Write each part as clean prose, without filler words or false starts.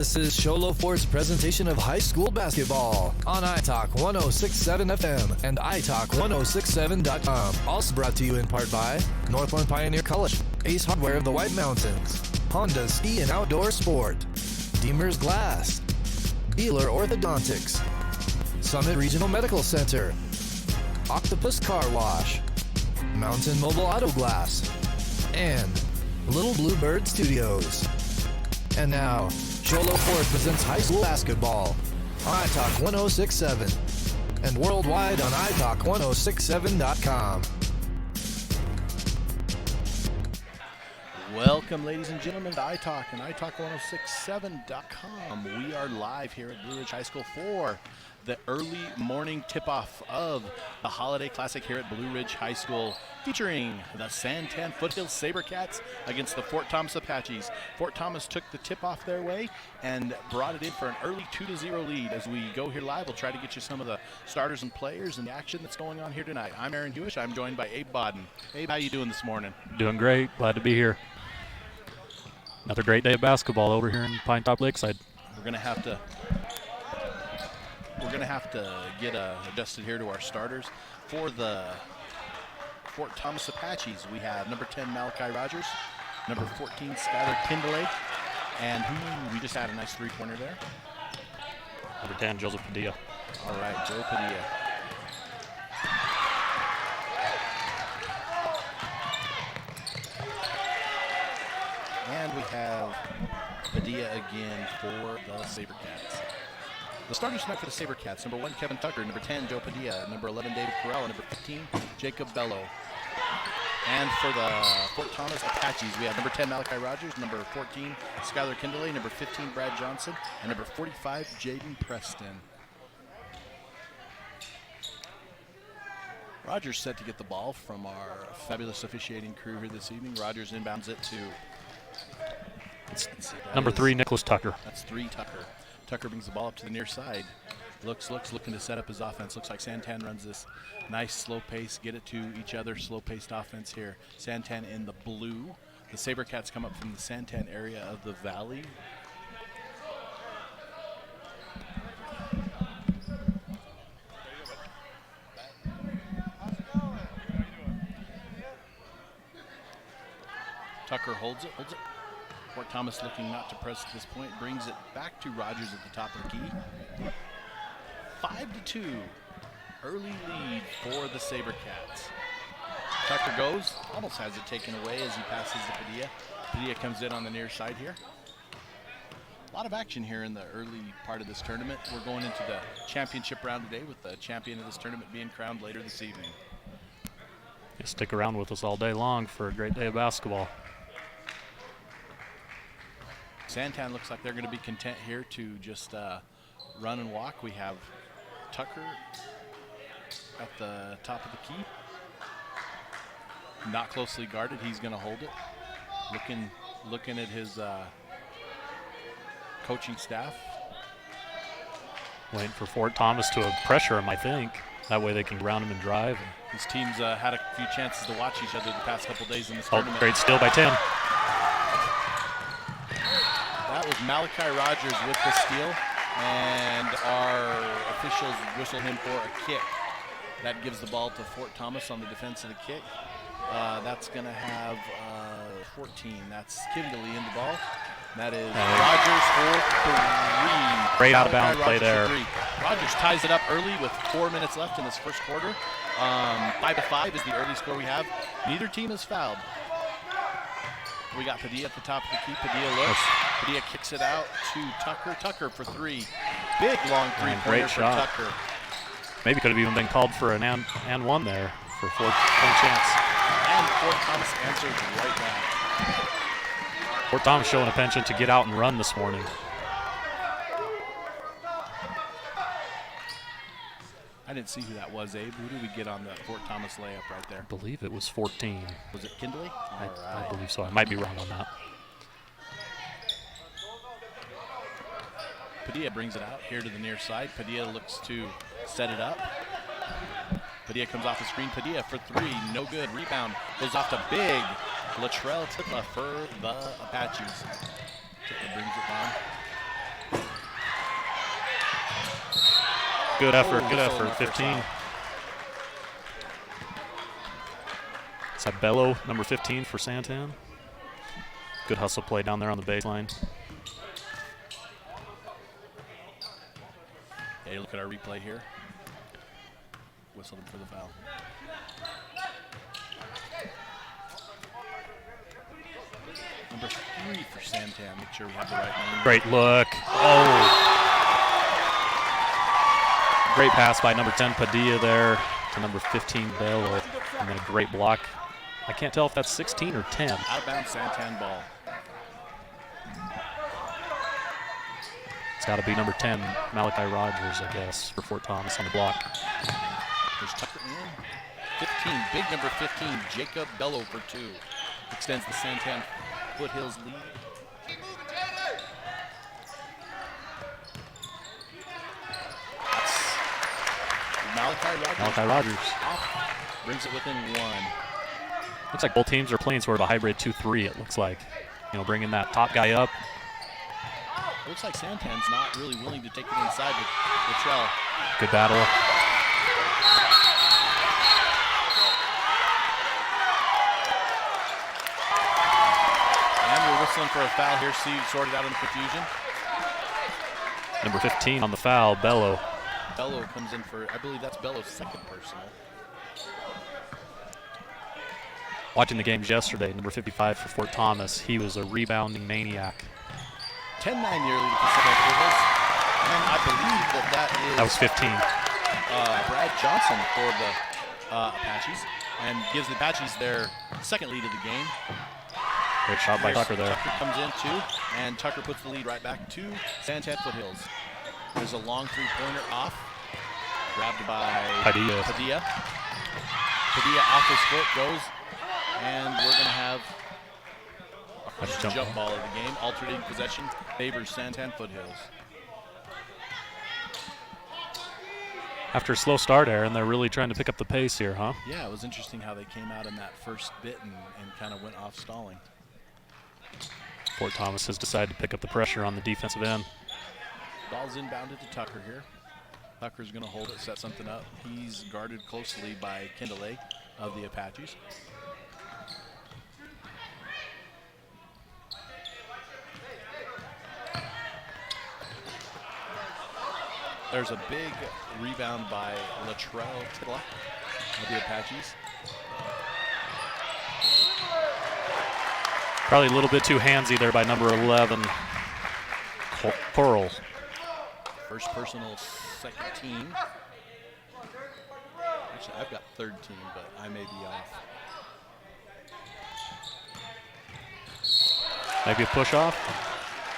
This is Sholo Ford's presentation of high school basketball on iTalk 1067 FM and iTalk1067.com. Also brought to you in part by Northland Pioneer College, Ace Hardware of the White Mountains, Honda Ski and Outdoor Sport, Deemer's Glass, Beeler Orthodontics, Summit Regional Medical Center, Octopus Car Wash, Mountain Mobile Auto Glass, and Little Bluebird Studios. And now, Sholo Ford presents high school basketball on iTalk 1067 and worldwide on iTalk1067.com. Welcome, ladies and gentlemen, to iTalk and iTalk1067.com. We are live here at Blue Ridge High School for the early morning tip-off of the Holiday Classic here at Blue Ridge High School, featuring the Santan Foothills SaberCats against the Fort Thomas Apaches. Fort Thomas took the tip-off their way and brought it in for an early 2-0 lead. As we go here live, we'll try to get you some of the starters and players and the action that's going on here tonight. I'm Aaron Hewish. I'm joined by Abe Bodden. Abe, how you doing this morning? Doing great. Glad to be here. Another great day of basketball over here in Pine Top Lakeside. We're gonna have to get adjusted here to our starters. For the Fort Thomas Apaches, we have number 10 Malachi Rogers, number 14 Skylar Kindley, and we just had a nice three-pointer there. Number 10 Joseph Padilla. All right, Joe Padilla. And we have Padilla again for the SaberCats. The starters tonight for the SaberCats: number 1, Kevin Tucker; number 10, Joe Padilla; number 11, David Corral; and number 15, Jacob Bello. And for the Fort Thomas Apaches, we have number 10, Malachi Rogers; number 14, Skylar Kindley; number 15, Brad Johnson; and number 45, Jaden Preston. Rogers set to get the ball from our fabulous officiating crew here this evening. Rogers inbounds it to number 3, Nicholas Tucker. That's 3, Tucker. Tucker brings the ball up to the near side. Looking to set up his offense. Looks like Santan runs this nice slow pace, get it to each other, slow-paced offense here. Santan in the blue. The SaberCats come up from the Santan area of the valley. Tucker holds it. Fort Thomas looking not to press at this point, brings it back to Rogers at the top of the key. 5-2, early lead for the SaberCats. Tucker goes, almost has it taken away as he passes to Padilla. Padilla comes in on the near side here. A lot of action here in the early part of this tournament. We're going into the championship round today with the champion of this tournament being crowned later this evening. You stick around with us all day long for a great day of basketball. Santan looks like they're going to be content here to just run and walk. We have Tucker at the top of the key. Not closely guarded. He's going to hold it. Looking at his coaching staff. Waiting for Fort Thomas to pressure him, I think. That way they can ground him and drive. These teams had a few chances to watch each other the past couple days in this tournament. Great steal by 10. That was Malachi Rogers with the steal, and our officials whistle him for a kick. That gives the ball to Fort Thomas on the defense of the kick. That's going to have 14. That's Kindley in the ball. That is Rogers for 3. Great out-of-bounds play there. Rogers ties it up early with 4 minutes left in this first quarter. 5-5 is the early score we have. Neither team has fouled. We got Padilla at the top of the key. Padilla looks. Padilla kicks it out to Tucker. Tucker for 3. Big long three-pointer for Tucker. Maybe could have even been called for an and one there for 4-point chance. And Fort Thomas answers right back. Fort Thomas showing a penchant to get out and run this morning. I didn't see who that was, Abe. Who did we get on the Fort Thomas layup right there? I believe it was 14. Was it Kindley? I believe so. I might be wrong on that. Padilla brings it out here to the near side. Padilla looks to set it up. Padilla comes off the screen. Padilla for 3. No good. Rebound goes off to big Latrell Titla for the Apaches. Titla brings it down. Good effort, good whistle on effort. the first 15. foul. Is that Bello, number 15 for Santan? Good hustle play down there on the baseline. Hey, look at our replay here. Whistled him for the foul. Number 3 for Santan. Make sure we have the right name. Great look. Oh. Great pass by number 10 Padilla there to number 15 Bello. And then a great block. I can't tell if that's 16 or 10. Out of bounds Santan ball. It's got to be number 10, Malachi Rogers, I guess, for Fort Thomas on the block. There's Tucker in. 15, big number 15, Jacob Bello for 2. Extends the Santan Foothills lead. That's Malachi Rogers. Off, brings it within 1. Looks like both teams are playing sort of a hybrid 2-3, it looks like. You know, bringing that top guy up. Looks like Santan's not really willing to take it inside with Latrell. Good battle. And we're whistling for a foul here. See, sorted out in the confusion. Number 15 on the foul, Bello. Bello comes in for, I believe that's Bello's second personal. Watching the games yesterday, number 55 for Fort Thomas, he was a rebounding maniac. 10-9 nearly to Pacific Rivers. And I believe That was 15. Brad Johnson for the Apaches, and gives the Apaches their second lead of the game. Great shot by Tucker there. Tucker comes in too, and Tucker puts the lead right back to Santan Foothills. There's a long three-pointer off, grabbed by Padilla. Padilla off his foot goes, and we're going to have a first jump ball of the game. Alternating possession favors Santan Foothills. After a slow start, Aaron, they're really trying to pick up the pace here, huh? Yeah, it was interesting how they came out in that first bit and kind of went off stalling. Fort Thomas has decided to pick up the pressure on the defensive end. Ball's inbounded to Tucker here. Tucker's going to hold it, set something up. He's guarded closely by Kindle of the Apaches. There's a big rebound by Latrell Tidla of the Apaches. Probably a little bit too handsy there by number 11, Pearl. First personal, second team. Actually, I've got third team, but I may be off. Maybe a push off?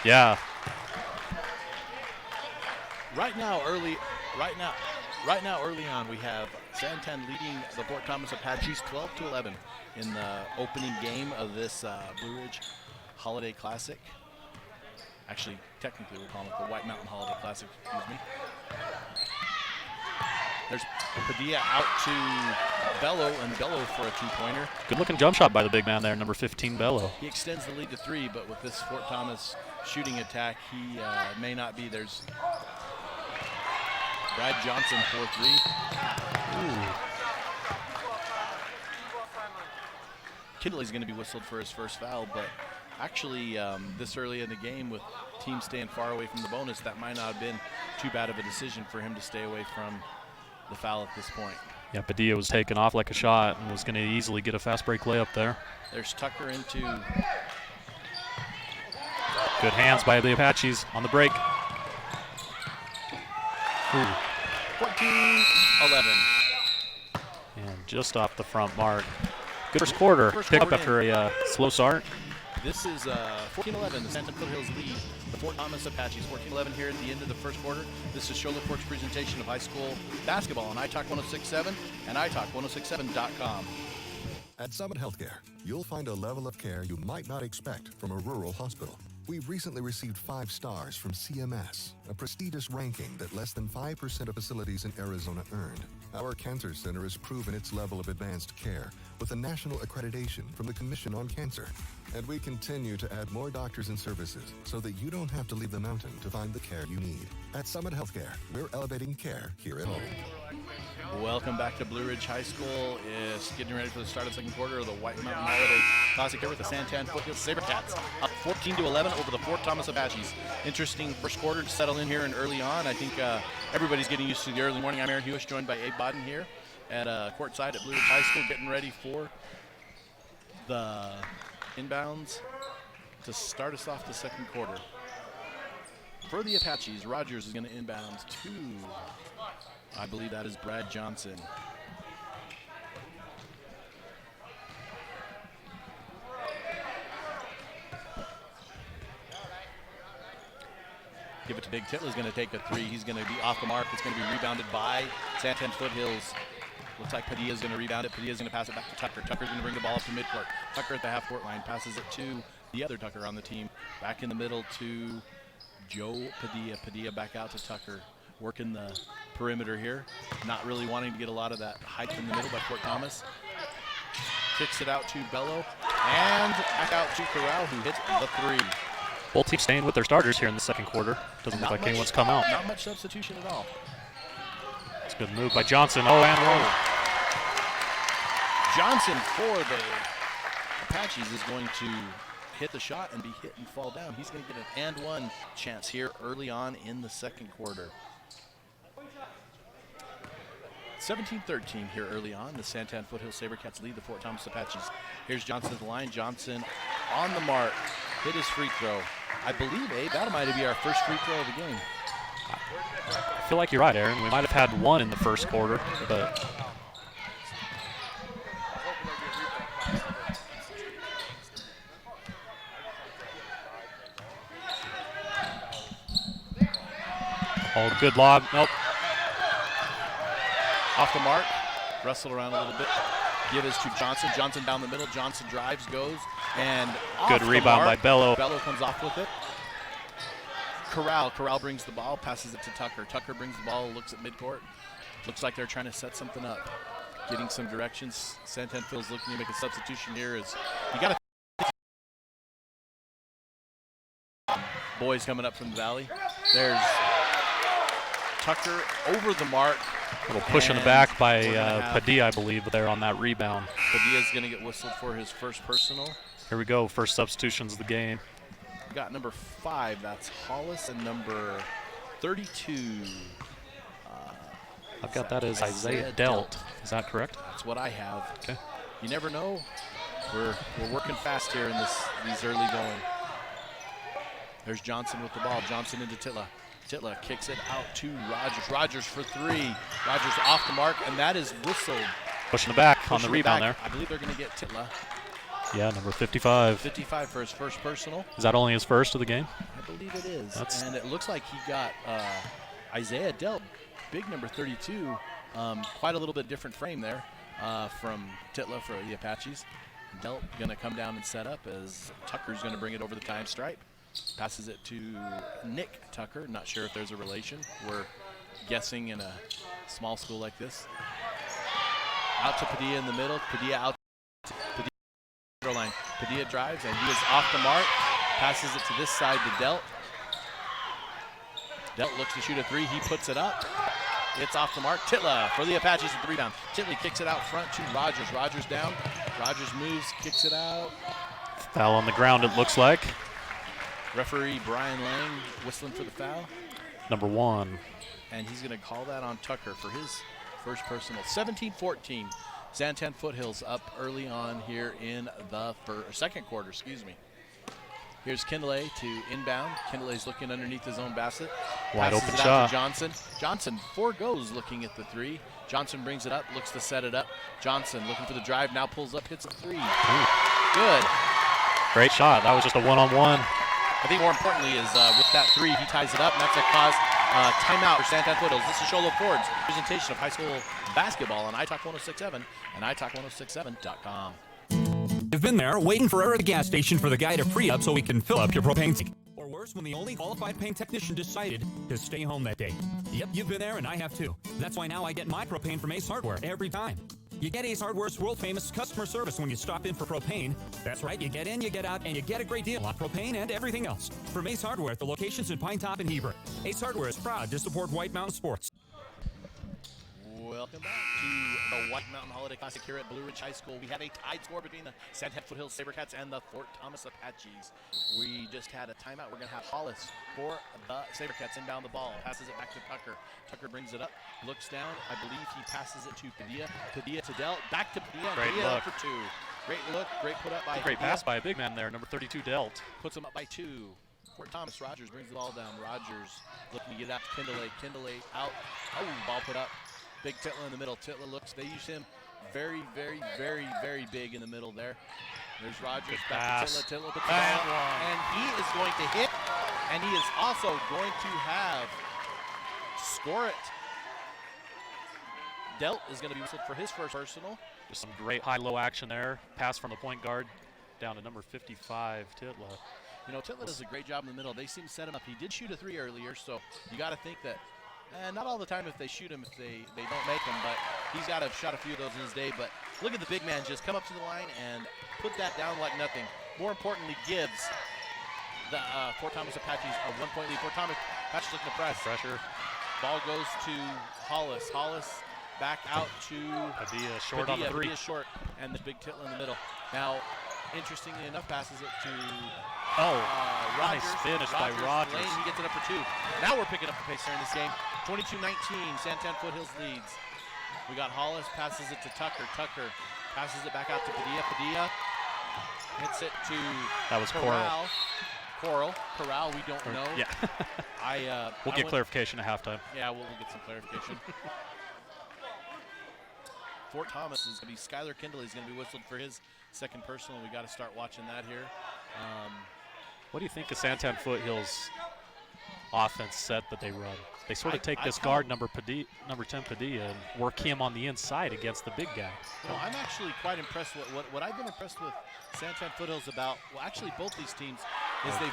Yeah. Right now, early on, we have Santan leading the Fort Thomas Apaches 12-11 in the opening game of this Blue Ridge Holiday Classic. Actually, technically, we're calling it the White Mountain Holiday Classic. Excuse me. There's Padilla out to Bello, and Bello for a two-pointer. Good-looking jump shot by the big man there, number 15, Bello. He extends the lead to 3, but with this Fort Thomas shooting attack, he may not be. There's Brad Johnson for 3. Ooh. Kindley's going to be whistled for his first foul, but actually this early in the game with teams staying far away from the bonus, that might not have been too bad of a decision for him to stay away from the foul at this point. Yeah, Padilla was taken off like a shot and was going to easily get a fast break layup there. There's Tucker into. Good hands by the Apaches on the break. 14-11. And just off the front mark. Good first quarter. Pick up after a slow start. This is 14-11, the Santan Foothills lead. The Fort Thomas Apaches, 14-11 here at the end of the first quarter. This is Charlotte Fort's presentation of high school basketball on iTalk 1067 and iTalk1067.com. At Summit Healthcare, you'll find a level of care you might not expect from a rural hospital. We've recently received 5 stars from CMS, a prestigious ranking that less than 5% of facilities in Arizona earned. Our Cancer Center has proven its level of advanced care with a national accreditation from the Commission on Cancer. And we continue to add more doctors and services so that you don't have to leave the mountain to find the care you need. At Summit Healthcare, we're elevating care here at home. Welcome back to Blue Ridge High School. Is getting ready for the start of the second quarter of the White Mountain Holiday Classic here with the Santan Foothills SaberCats up 14-11 over the Fort Thomas Apaches. Interesting first quarter to settle in here and early on. I think everybody's getting used to the early morning. I'm Aaron Hewish, joined by Abe Bodden here at courtside at Blue Ridge High School, getting ready for the inbounds to start us off the second quarter. For the Apaches, Rogers is going to inbound to, I believe that is Brad Johnson. Give it to Big Titler. He's going to take a 3. He's going to be off the mark. It's going to be rebounded by Santan Foothills. Looks like Padilla's going to rebound it. Padilla's going to pass it back to Tucker. Tucker's going to bring the ball up to midcourt. Tucker at the half-court line passes it to the other Tucker on the team. Back in the middle to Joe Padilla. Padilla back out to Tucker. Working the perimeter here. Not really wanting to get a lot of that height in the middle by Fort Thomas. Kicks it out to Bello. And back out to Corral, who hits the 3. Both teams staying with their starters here in the second quarter. Doesn't look like anyone's come out. Not much substitution at all. It's a good move by Johnson. Oh, and one. Johnson for the Apaches is going to hit the shot and be hit and fall down. He's going to get an and one chance here early on in the second quarter. 17-13 here early on. The Santan Foothills SaberCats lead the Fort Thomas Apaches. Here's Johnson at the line. Johnson on the mark. Hit his free throw. I believe, Abe, that might be our first free throw of the game. I feel like you're right, Aaron. We might have had one in the first quarter, but oh, good lob. Nope. Off the mark. Wrestle around a little bit. Give is to Johnson. Johnson down the middle. Johnson drives, goes, and good rebound by Bello. Bello comes off with it. Corral brings the ball, passes it to Tucker. Tucker brings the ball, looks at midcourt. Looks like they're trying to set something up. Getting some directions. Santan Phil's looking to make a substitution here. You got to boys coming up from the valley. There's Tucker over the mark. A little push in the back by Padilla, I believe, there on that rebound. Padilla's going to get whistled for his first personal. Here we go, first substitutions of the game. We got number 5, that's Hollis, and number 32. I've got that as Isaiah Delt. Is that correct? That's what I have. Okay. You never know. We're working fast here in these early going. There's Johnson with the ball. Johnson into Titla. Titla kicks it out to Rogers. Rogers for 3. Rogers off the mark, and that is whistled. Pushing the back on the rebound there. I believe they're going to get Titla. Yeah, number 55. 55 for his first personal. Is that only his first of the game? I believe it is. And it looks like he got Isaiah Delt, big number 32. Quite a little bit different frame there from Titla for the Apaches. Delt going to come down and set up as Tucker's going to bring it over the time stripe. Passes it to Nick Tucker. Not sure if there's a relation. We're guessing in a small school like this. Out to Padilla in the middle. Padilla out to Padilla line. Padilla drives and he is off the mark. Passes it to this side to Delt. Delt looks to shoot a 3. He puts it up. It's off the mark. Titla for the Apaches with the rebound. Titley kicks it out front to Rogers. Rogers down. Rogers moves, kicks it out. Foul on the ground, it looks like. Referee Brian Lang whistling for the foul. Number 1. And he's going to call that on Tucker for his first personal. 17-14. Santan Foothills up early on here in the second quarter, Here's Kindle to inbound. Kindle's looking underneath his own basket. Wide Passes open it out shot. to Johnson. Johnson forgoes looking at the 3. Johnson brings it up, looks to set it up. Johnson looking for the drive, now pulls up, hits a 3. Ooh. Good. Great shot. That was just a one-on-one. I think more importantly is with that 3, he ties it up, and that's a cause timeout for Santan Foothills. This is Sholo Ford's presentation of high school basketball on iTalk 106.7 and iTalk1067.com. You've been there waiting forever at the gas station for the guy to free up so he can fill up your propane tank. Or worse, when the only qualified paint technician decided to stay home that day. Yep, you've been there and I have too. That's why now I get my propane from Ace Hardware every time. You get Ace Hardware's world-famous customer service when you stop in for propane. That's right, you get in, you get out, and you get a great deal on propane and everything else. From Ace Hardware, the locations in Pine Top and Heber. Ace Hardware is proud to support White Mountain Sports. Welcome back to the White Mountain Holiday Classic here at Blue Ridge High School. We have a tied score between the Santan Foothills Sabercats and the Fort Thomas Apaches. We just had a timeout. We're going to have Hollis for the Sabercats inbound the ball. Passes it back to Tucker. Tucker brings it up, looks down. I believe he passes it to Padilla. Padilla to Delt. Back to Padilla. Great Padilla look. for two. Great look. Great put up by Great Padilla. pass by a big man there, number 32, Delt. Puts him up by two. Fort Thomas. Rogers brings the ball down. Rogers looking to get out to Kindle. Kindle out. Oh, ball put up. Big Titler in the middle. Titler looks, they use him very, very, very, very big in the middle there. There's Rogers back to Titler. Titler puts the ball up, and he is going to hit, and he is also going to have score it. Delt is going to be whistled for his first personal. Just some great high-low action there. Pass from the point guard down to number 55, Titler. You know, Titler does a great job in the middle. They seem to set him up. He did shoot a three earlier, so you got to think that not all the time if they shoot him, if they don't make him, but he's got to have shot a few of those in his day. But look at the big man just come up to the line and put that down like nothing. More importantly, gives the Fort Thomas Apaches a 1-point lead. Fort Thomas Apaches looking to press. Pressure. Ball goes to Hollis. Hollis back out to Padilla short on the three. Padilla short, and the big Titler in the middle. Now, interestingly enough, passes it to Nice Rogers. finish by Rogers. Lane, he gets it up for two. Now we're picking up the pace here in this game. 22-19, Santan Foothills leads. We got Hollis, passes it to Tucker. Tucker passes it back out to Padilla. Padilla hits it to That was Coral. Corral, we don't know. Yeah. We'll get clarification at halftime. Yeah, we'll get some clarification. Fort Thomas is going to be Skylar Kindle. He's going to be whistled for his second personal. We got to start watching that here. What do you think of Santan Foothills' offense set that they run? They sort of take this guard, number 10 Padilla, and work him on the inside against the big guy. You know, I'm actually quite impressed with what I've been impressed with Santan Foothills about. Well, actually, both these teams is they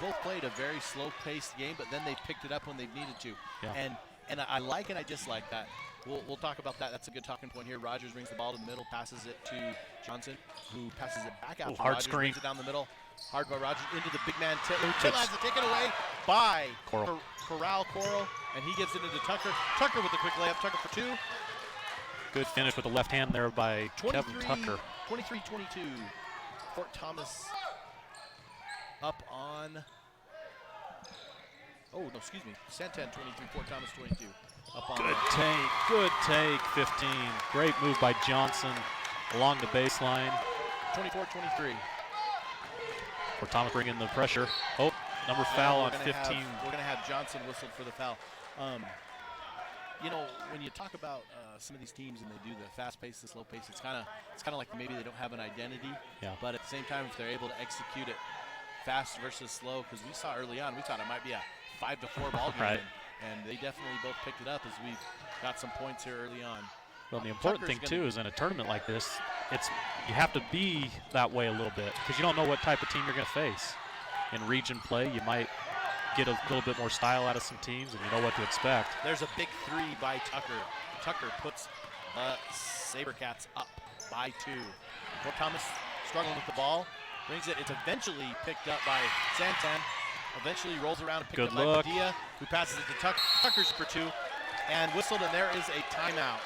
both played a very slow-paced game, but then they picked it up when they needed to. Yeah. And I like and I dislike that. We'll talk about that. That's a good talking point here. Rogers brings the ball to the middle, passes it to Johnson, who passes it back out to hard Rogers, screen. brings it down the middle. Hard by Rogers into the big man. Titler has it taken away by Coral, and he gives it into Tucker. Tucker with the quick layup. Tucker for two. Good finish with the left hand there by Kevin Tucker. 23-22. Fort Thomas up on. Oh, no, excuse me. Santan 23, Fort Thomas 22. Up on Good take, 15. Great move by Johnson along the baseline. 24-23. For Thomas bringing the pressure. Oh, number foul on 15. We're going to have Johnson whistled for the foul. You know, when you talk about some of these teams and they do the fast pace, the slow pace, it's kind of like maybe they don't have an identity. Yeah. But at the same time, if they're able to execute it fast versus slow, because we saw early on, we thought it might be a 5-4 ball game. Right. And they definitely both picked it up as we've got some points here early on. Well, the important thing, too, is in a tournament like this, you have to be that way a little bit because you don't know what type of team you're going to face. In region play, you might get a little bit more style out of some teams, and you know what to expect. There's a big three by Tucker. Tucker puts Sabercats up by 2. Fort Thomas struggling with the ball. Brings it. It's eventually picked up by Santan. Eventually rolls around and picked up by Padilla, who passes it to Tucker. Tucker's for 2. And whistled, and there is a timeout.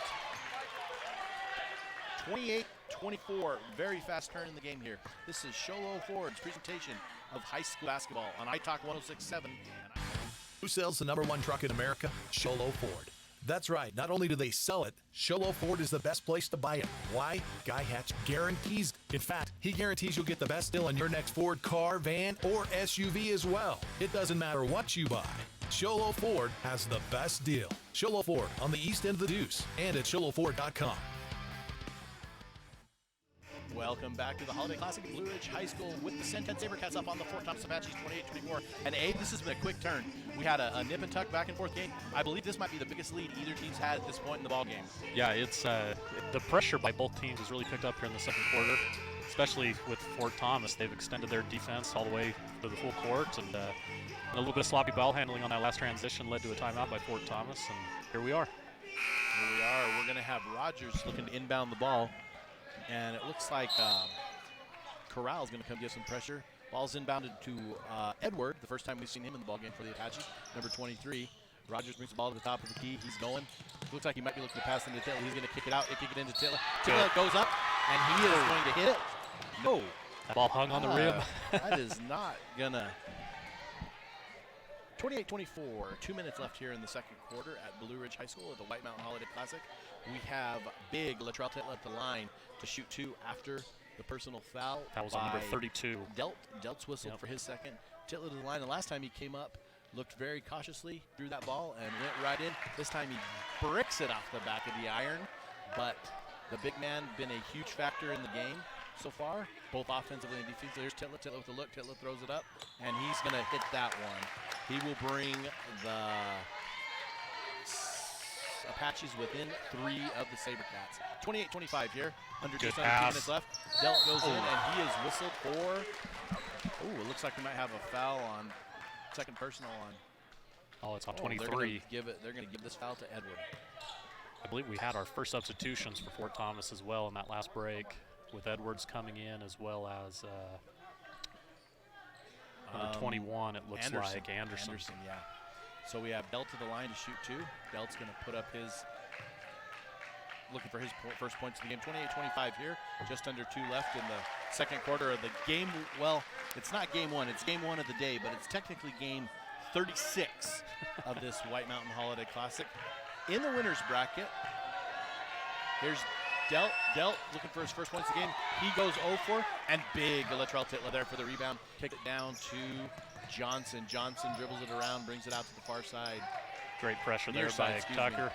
28-24, very fast turn in the game here. This is Sholo Ford's presentation of high school basketball on iTalk 106.7. Who sells the #1 truck in America? Sholo Ford. That's right. Not only do they sell it, Sholo Ford is the best place to buy it. Why? Guy Hatch guarantees. In fact, he guarantees you'll get the best deal on your next Ford car, van, or SUV as well. It doesn't matter what you buy. Sholo Ford has the best deal. Sholo Ford on the east end of the Deuce and at SholoFord.com. Welcome back to the Holiday Classic at Blue Ridge High School with the Santan SaberCats up on the Fort Thomas Apaches 28-24. And Abe, this has been a quick turn. We had a nip and tuck back and forth game. I believe this might be the biggest lead either team's had at this point in the ball game. Yeah, it's the pressure by both teams has really picked up here in the second quarter, especially with Fort Thomas. They've extended their defense all the way to the full court, and a little bit of sloppy ball handling on that last transition led to a timeout by Fort Thomas, and here we are. Here we are. We're going to have Rogers looking to inbound the ball. And it looks like Corral's going to come give some pressure. Ball's inbounded to Edward, the first time we've seen him in the ball game for the Apaches, number 23. Rogers brings the ball to the top of the key. He's going. Looks like he might be looking to pass into Titler. He's going to kick it out. Kick it into Titler. Titler goes up, and he is going to hit it. No. That ball hung on the rim. That is not going to. 28-24, 2 minutes left here in the second quarter at Blue Ridge High School at the White Mountain Holiday Classic. We have big Latrell Titler at the line to shoot two after the personal foul. That was on number 32. Delt's whistled for his second. Titler to the line. The last time he came up, looked very cautiously, threw that ball, and went right in. This time he bricks it off the back of the iron, but the big man been a huge factor in the game so far, both offensively and defensively. There's Titler. Titler with the look. Titler throws it up, and he's going to hit that one. He will bring the Apaches within 3 of the SaberCats. 28-25 here. Just under 2 minutes left. Delt goes in, and he is whistled for. Oh, it looks like we might have a foul on second personal on. Oh, it's on 23. They're going to give this foul to Edward. I believe we had our first substitutions for Fort Thomas as well in that last break, with Edwards coming in as well as number 21, it looks like, Anderson. Yeah. So we have Delt to the line to shoot two. Delt's going to put up looking for his first points of the game. 28-25 here, just under 2 left in the second quarter of the game. Well, it's not game one. It's game one of the day, but it's technically game 36 of this White Mountain Holiday Classic. In the winner's bracket, here's Delt looking for his first points of the game. He goes 0-4, and big Latrell Titler there for the rebound. Kick it down to Johnson. Johnson dribbles it around, brings it out to the far side. Great pressure there by Tucker.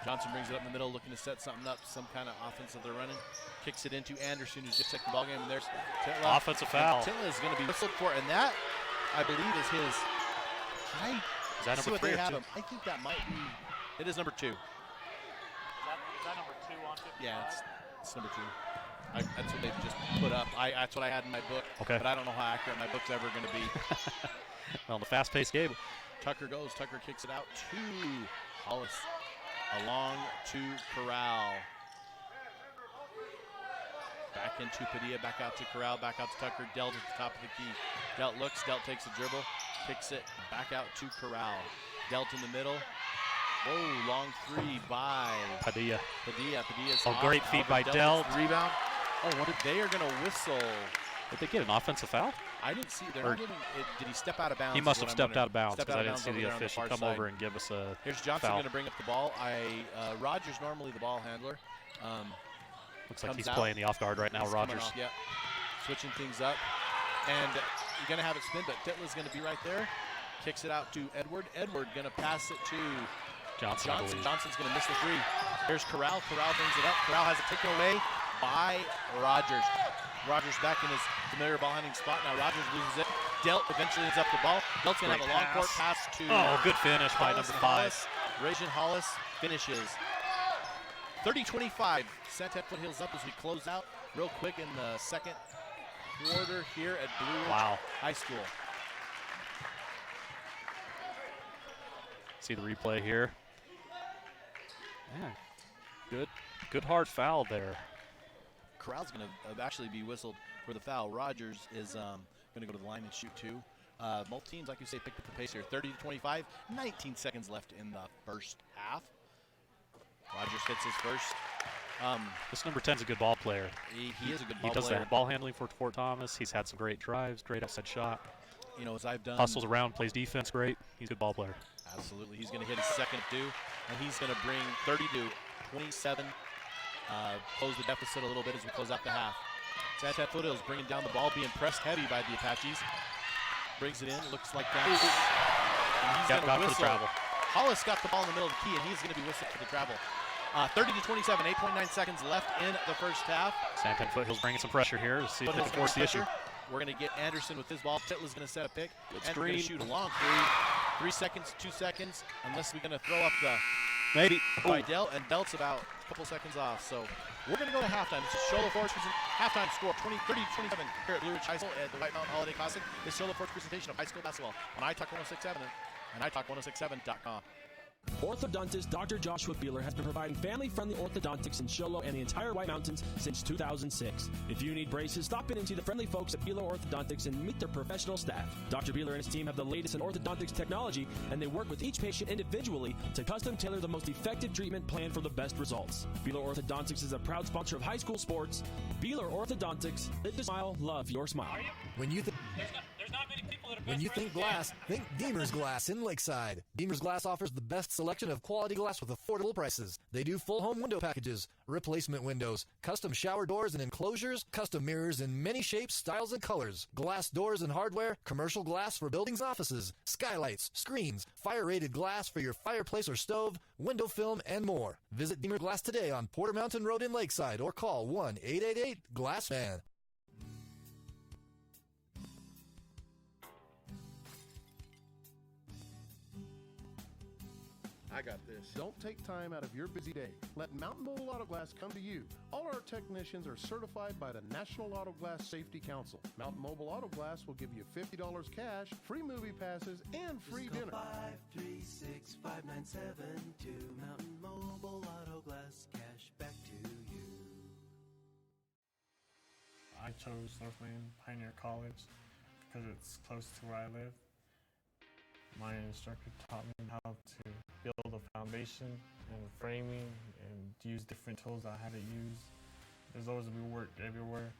Johnson brings it up in the middle, looking to set something up, some kind of offense that they're running. Kicks it into Anderson, who's just taking the ball game, and there's Titler. Offensive foul. Titler is going to be whistled for, and that, I believe, is his. Is that number 3 or 2? I think that might be. It is number 2. Is that number 2 on 50? Yeah, it's number 2. That's what they just put up. That's what I had in my book. Okay. But I don't know how accurate my book's ever going to be. Well, in the fast-paced game. Tucker goes. Tucker kicks it out to Hollis. Along to Corral. Back into Padilla. Back out to Corral. Back out to Tucker. Delt at the top of the key. Delt looks. Delt takes a dribble. Kicks it back out to Corral. Delt in the middle. Whoa, long 3 by Padilla. Padilla's great feed by Delt. Rebound. They are going to whistle. Did they get an offensive foul? I didn't see. Did he step out of bounds? He must have stepped out of bounds because I didn't see the official come over and give us a Here's Johnson foul. going to bring up the ball. Rogers, normally the ball handler. Looks like he's playing the off guard right now, Rogers. Yeah, switching things up. And you're going to have it spin, but Titler's going to be right there. Kicks it out to Edward. Edward going to pass it to Johnson. Johnson's going to miss the 3. Here's Corral. Corral brings it up. Corral has it taken away by Rogers. Rogers back in his familiar ball handling spot. Now Rogers loses it. Delt eventually ends up the ball. Delt's going to have a long court pass to. Oh, good finish by number 5. Rajan Hollis finishes. 30-25. Santan Foothills up as we close out real quick in the second quarter here at Blue Ridge High School. See the replay here. Yeah, good hard foul there. Corral's going to actually be whistled for the foul. Rogers is going to go to the line and shoot 2. Both teams, like you say, picked up the pace here. 30-25, 19 seconds left in the first half. Rogers hits his first. This number 10 is a good ball player. He is a good ball player. He does that ball handling for Fort Thomas. He's had some great drives, great outside shot. You know, as I've done. Hustles around, plays defense great. He's a good ball player. Absolutely. He's going to hit his second 2, and he's going to bring 30-27. Close the deficit a little bit as we close out the half. Santan Foothills bringing down the ball, being pressed heavy by the Apaches. Brings it in, looks like that. He's going to whistle. For the travel. Hollis got the ball in the middle of the key, and he's going to be whistled for the travel. 30 to 27, 8.9 seconds left in the first half. Santan Foothills bringing some pressure here to see if they can Foothills force the issue. We're going to get Anderson with his ball. Titla's going to set a pick. Good And we're going to screen. shoot a long three. 3 seconds, 2 seconds, unless we're going to throw up the Maybe. by Delt, and Delt's about a couple seconds off. So we're going to go to halftime. This is Shola Forest halftime score 30-27 here at Blue Ridge High School at the White Mountain Holiday Classic. This Shola Forest presentation of high school basketball on iTalk 106.7 and iTalk106.7.com. Orthodontist Dr. Joshua Beeler has been providing family-friendly orthodontics in Show Low and the entire White Mountains since 2006. If you need braces, stop in and see the friendly folks at Beeler Orthodontics and meet their professional staff. Dr. Beeler and his team have the latest in orthodontics technology, and they work with each patient individually to custom tailor the most effective treatment plan for the best results. Beeler Orthodontics is a proud sponsor of high school sports. Beeler Orthodontics, live to smile, love your smile. When you think glass, think Deemer's Glass in Lakeside. Deemer's Glass offers the best selection of quality glass with affordable prices. They do full home window packages, replacement windows, custom shower doors and enclosures, custom mirrors in many shapes, styles, and colors, glass doors and hardware, commercial glass for buildings and offices, skylights, screens, fire-rated glass for your fireplace or stove, window film, and more. Visit Deemer Glass today on Porter Mountain Road in Lakeside or call 1-888-GLASSMAN. I got this. Don't take time out of your busy day. Let Mountain Mobile Auto Glass come to you. All our technicians are certified by the National Auto Glass Safety Council. Mountain Mobile Auto Glass will give you $50 cash, free movie passes, and free dinner. 536-5972. Mountain Mobile Auto Glass, cash back to you. I chose Northland Pioneer College because it's close to where I live. My instructor taught me how to build a foundation and framing and use different tools I had to use. There's always be work everywhere.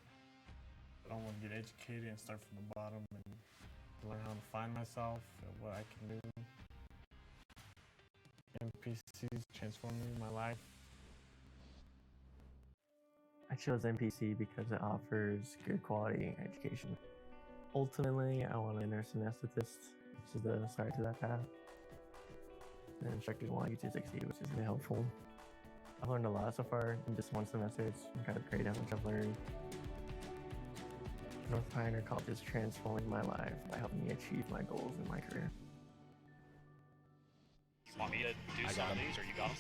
I want to get educated and start from the bottom and learn how to find myself and what I can do. MPC's transformed my life. I chose MPC because it offers good quality education. Ultimately, I want to be a nurse anesthetist, which is the start to that path. The instructors want you to succeed, which is really helpful. I've learned a lot so far in just one semester. It's kind of crazy how much I've learned. North Pioneer College is transforming my life by helping me achieve my goals in my career. Want me to do some of these, or you got them?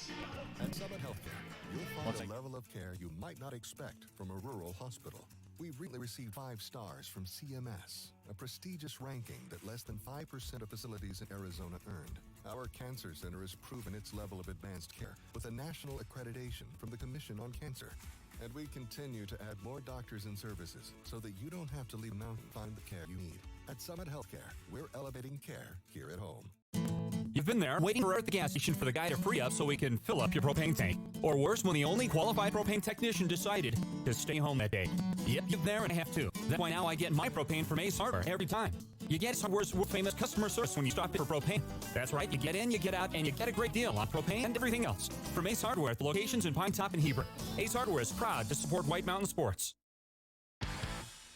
At Summit Healthcare, you'll find a level of care you might not expect from a rural hospital. We recently received 5 stars from CMS, a prestigious ranking that less than 5% of facilities in Arizona earned. Our cancer center has proven its level of advanced care with a national accreditation from the Commission on Cancer. And we continue to add more doctors and services so that you don't have to leave the mountain to find the care you need. At Summit Healthcare, we're elevating care here at home. You've been there waiting at the gas station for the guy to free up so we can fill up your propane tank. Or worse, when the only qualified propane technician decided to stay home that day. Yep, you're there and I have to. That's why now I get my propane from Ace Hardware every time. You get Ace Hardware's famous customer service when you stop in for propane. That's right, you get in, you get out, and you get a great deal on propane and everything else. From Ace Hardware at the locations in Pine Top and Heber. Ace Hardware is proud to support White Mountain Sports.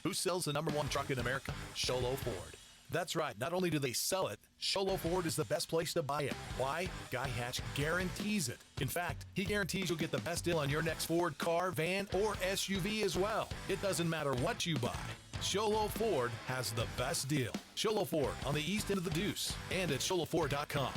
Who sells the #1 truck in America? Sholo Ford. That's right. Not only do they sell it, Sholo Ford is the best place to buy it. Why? Guy Hatch guarantees it. In fact, he guarantees you'll get the best deal on your next Ford car, van, or SUV as well. It doesn't matter what you buy. Sholo Ford has the best deal. Sholo Ford on the east end of the Deuce and at sholoford.com.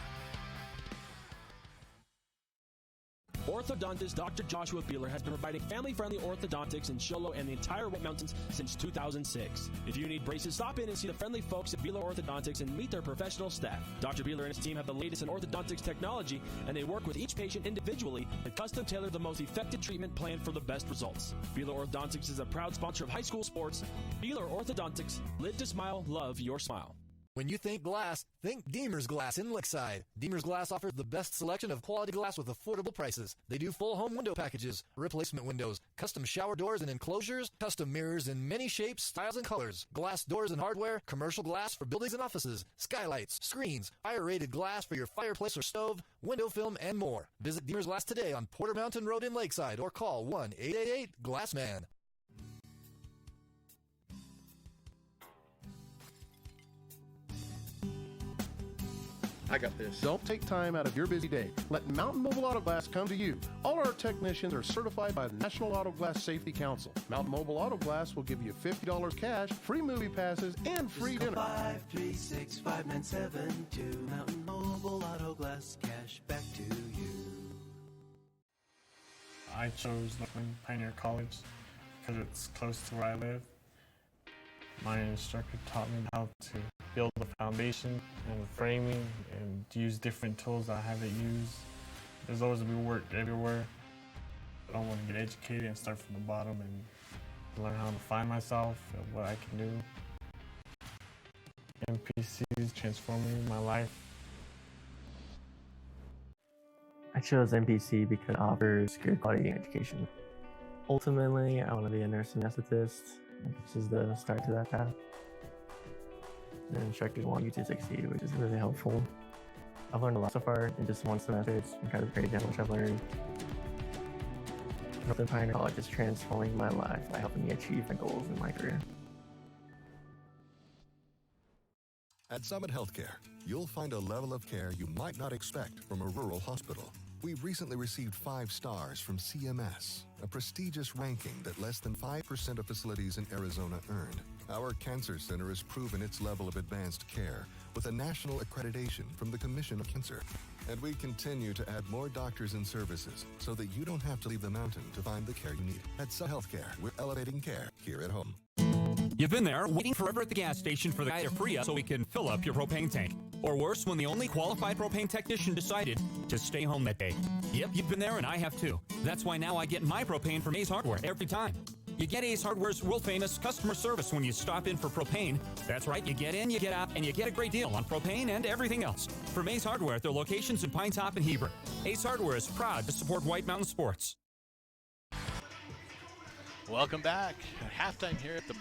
Orthodontist Dr. Joshua Beeler has been providing family-friendly orthodontics in Show Low and the entire White Mountains since 2006. If you need braces, stop in and see the friendly folks at Beeler Orthodontics and meet their professional staff. Dr. Beeler and his team have the latest in orthodontics technology, and they work with each patient individually to custom tailor the most effective treatment plan for the best results. Beeler Orthodontics is a proud sponsor of high school sports. Beeler Orthodontics, live to smile, love your smile. When you think glass, think Deemer's Glass in Lakeside. Deemer's Glass offers the best selection of quality glass with affordable prices. They do full home window packages, replacement windows, custom shower doors and enclosures, custom mirrors in many shapes, styles, and colors, glass doors and hardware, commercial glass for buildings and offices, skylights, screens, fire-rated glass for your fireplace or stove, window film, and more. Visit Deemer's Glass today on Porter Mountain Road in Lakeside or call 1-888-GLASSMAN. I got this. Don't take time out of your busy day. Let Mountain Mobile Auto Glass come to you. All our technicians are certified by the National Auto Glass Safety Council. Mountain Mobile Auto Glass will give you $50 cash, free movie passes, and free dinner. 536-5972. Mountain Mobile Auto Glass, cash back to you. I chose Northland Pioneer College because it's close to where I live. My instructor taught me how to build the foundation and the framing and use different tools that I haven't used. There's always be work everywhere. I don't want to get educated and start from the bottom and learn how to find myself and what I can do. MPC is transforming my life. I chose MPC because it offers good quality education. Ultimately, I want to be a nurse anesthetist. This is the start to that path. The instructors want you to succeed, which is really helpful. I've learned a lot so far in just one semester. It's incredibly great how much I've learned. Northland Pioneer College is transforming my life by helping me achieve my goals in my career. At Summit Healthcare, you'll find a level of care you might not expect from a rural hospital. We've recently received 5 stars from CMS, a prestigious ranking that less than 5% of facilities in Arizona earned. Our cancer center has proven its level of advanced care with a national accreditation from the Commission of Cancer. And we continue to add more doctors and services so that you don't have to leave the mountain to find the care you need. At Summit Healthcare, we're elevating care here at home. You've been there waiting forever at the gas station for the guy to free up so he can fill up your propane tank. Or worse, when the only qualified propane technician decided to stay home that day. Yep, you've been there and I have too. That's why now I get my propane from Ace Hardware every time. You get Ace Hardware's world-famous customer service when you stop in for propane. That's right, you get in, you get out, and you get a great deal on propane and everything else. From Ace Hardware at their locations in Pine Top and Heber. Ace Hardware is proud to support White Mountain Sports. Welcome back. Halftime here at the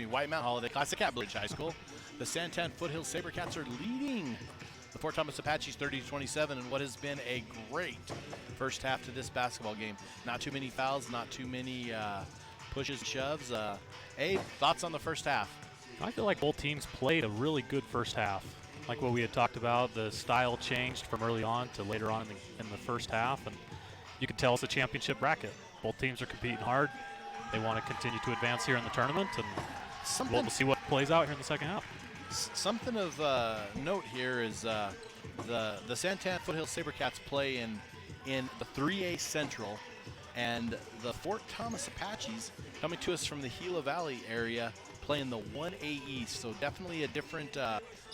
White Mountain Holiday Classic at Blue Ridge High School. The Santan Foothills SaberCats are leading the Fort Thomas Apaches 30-27 in what has been a great first half to this basketball game. Not too many fouls, not too many pushes, shoves. Abe, thoughts on the first half? I feel like both teams played a really good first half. Like what we had talked about, the style changed from early on to later on in the first half, and you can tell it's a championship bracket. Both teams are competing hard. They want to continue to advance here in the tournament, and we'll see what plays out here in the second half. Something of note here is the Santan Foothills SaberCats play in the 3A Central, and the Fort Thomas Apaches, coming to us from the Gila Valley area, play in the 1A East. So definitely a different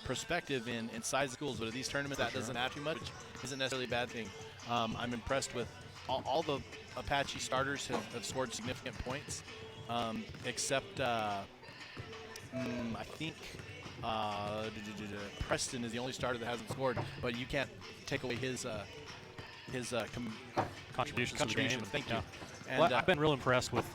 perspective in size of schools, but at these tournaments that doesn't matter too much, which isn't necessarily a bad thing. I'm impressed with all the Apache starters have scored significant points, except I think Preston is the only starter that hasn't scored, but you can't take away his contributions to the game. Thank you. And well, I've been real impressed with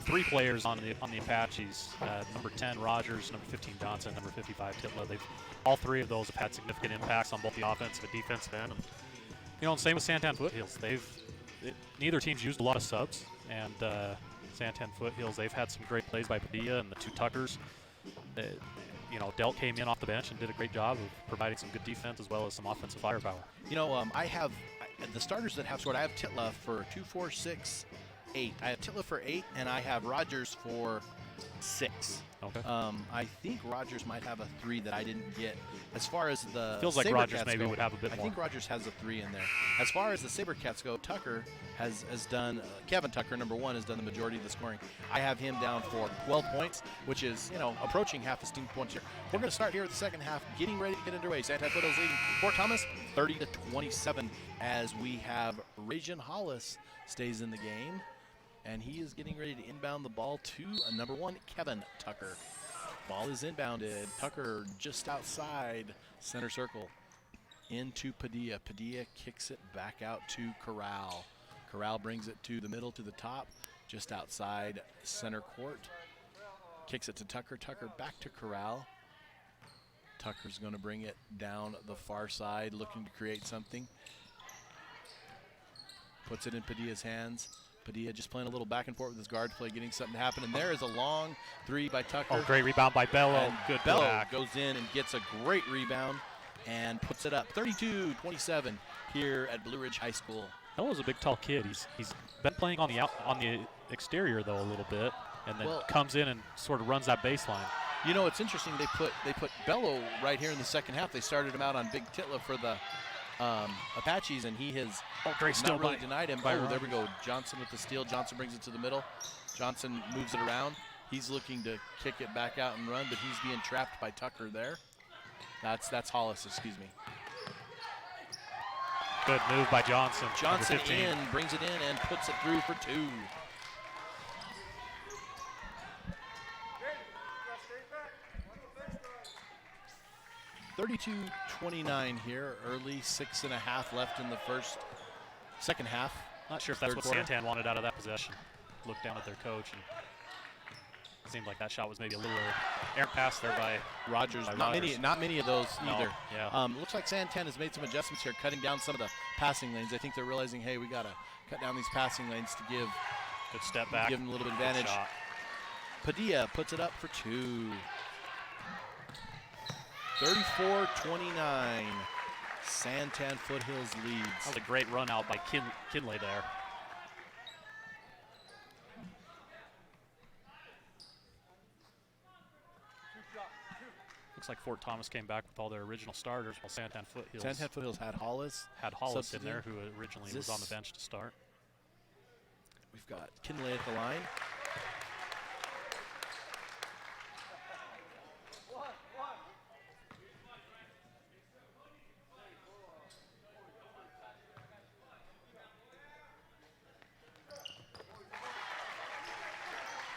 3 players on the Apaches. Number 10 Rogers, number 15 Johnson, number 55 Titla. All 3 of those have had significant impacts on both the offensive and defensive end. And, same with Santan Foothills. Neither team's used a lot of subs, and Santan Foothills, they've had some great plays by Padilla and the 2 Tuckers. Delt came in off the bench and did a great job of providing some good defense as well as some offensive firepower. I have the starters that have scored. I have Titla for 2, 4, 6, 8. I have Titla for 8, and I have Rogers for 6. Okay. I think Rogers might have a 3 that I didn't get. As far as the feels like Rogers maybe would have a bit more. I think Rogers has a 3 in there. As far as the SaberCats go, Tucker has done. Kevin Tucker, number 1, has done the majority of the scoring. I have him down for 12 points, which is approaching half his team points here. We're going to start here at the second half, getting ready to get underway. Santan Foothills leading Fort Thomas 30-27, as we have Rajan Hollis stays in the game. And he is getting ready to inbound the ball to number 1, Kevin Tucker. Ball is inbounded. Tucker just outside center circle into Padilla. Padilla kicks it back out to Corral. Corral brings it to the middle, to the top, just outside center court. Kicks it to Tucker. Tucker back to Corral. Tucker's going to bring it down the far side, looking to create something. Puts it in Padilla's hands. Padilla just playing a little back and forth with his guard play, getting something to happen. And there is a long 3 by Tucker. Oh, great rebound by Bello. And Good Bello back. goes in and gets a great rebound. and puts it up 32-27 here at Blue Ridge High School. Hello's a big, tall kid. He's been playing on the exterior though a little bit, and then comes in and sort of runs that baseline. You know, it's interesting. They put Bello right here in the second half. They started him out on Big Titla for the Apaches, and he has not really denied him. Oh, there we go. Johnson with the steal. Johnson brings it to the middle. Johnson moves it around. He's looking to kick it back out and run, but he's being trapped by Tucker there. That's Hollis, excuse me. Good move by Johnson. Johnson brings it in, and puts it through for 2. (32-29) here, early 6.5 left in the second half. Not sure if that's what Santan wanted out of that possession. Looked down at their coach, and it seemed like that shot was maybe a little errant pass there by Rogers. Not many of those either. Yeah. Looks like Santan has made some adjustments here, cutting down some of the passing lanes. I think they're realizing, hey, we got to cut down these passing lanes to give good step back, give them a little bit of advantage. Padilla puts it up for 2. 34-29. Santan Foothills leads. That was a great run out by Kinley there. Looks like Fort Thomas came back with all their original starters, while Santan Foothills had Hollis. In there, who originally was on the bench to start. We've got Kinley at the line.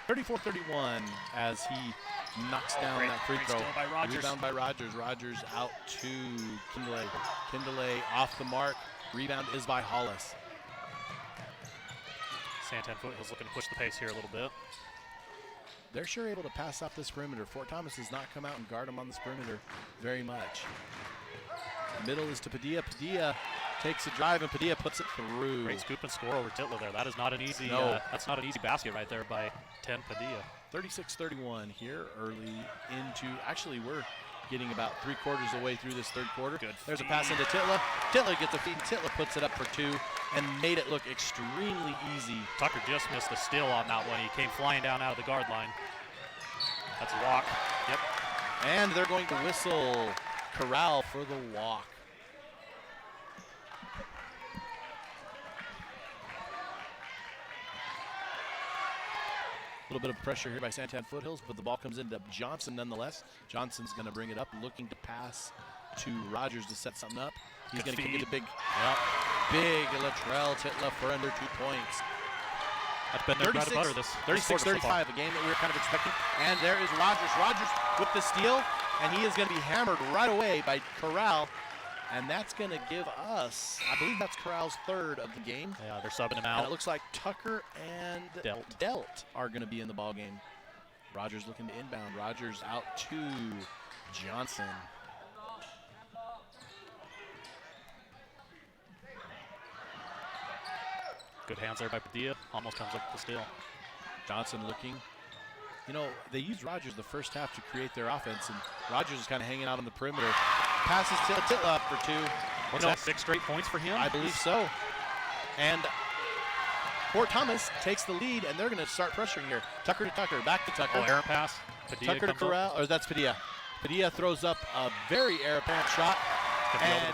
(34-31) as he knocks down that free throw. Rebound by Rogers. Rogers out to Kindle. Kindle off the mark. Rebound is by Hollis. Santan Foothills looking to push the pace here a little bit. They're sure able to pass off this perimeter. Fort Thomas does not come out and guard them on this perimeter very much. Middle is to Padilla. Padilla takes a drive, and Padilla puts it through. Great scoop and score over Titler there. That is not an easy. That's not an easy basket right there by 10 Padilla. 36-31 here, early into. Actually, we're getting about 3/4 of the way through this third quarter. Good. There's a pass into Titla. Titla gets a feed. Titla puts it up for 2 and made it look extremely easy. Tucker just missed a steal on that one. He came flying down out of the guard line. That's a walk. Yep. And they're going to whistle Corral for the walk. A little bit of pressure here by Santan Foothills, but the ball comes into Johnson nonetheless. Johnson's going to bring it up, looking to pass to Rogers to set something up. He's going to kick it to big Latrell Titla for under 2 points. That's been their bread and butter this 36-35, a game that we were kind of expecting. And there is Rogers. Rogers with the steal, and he is going to be hammered right away by Corral. And that's going to give us, I believe that's Corral's 3rd of the game. Yeah, they're subbing him out. And it looks like Tucker and Delt are going to be in the ball game. Rogers looking to inbound. Rogers out to Johnson. Good hands there by Padilla. Almost comes up with the steal. Johnson looking. You know, they used Rogers the first half to create their offense, and Rogers is kind of hanging out on the perimeter. Passes to Titla for 2. What's that, 6 straight points for him? I believe so. And Fort Thomas takes the lead, and they're going to start pressuring here. Tucker to Tucker, back to Tucker. Oh, errant pass. Padilla Tucker to Corral, or that's Padilla. Padilla throws up a very errant shot. And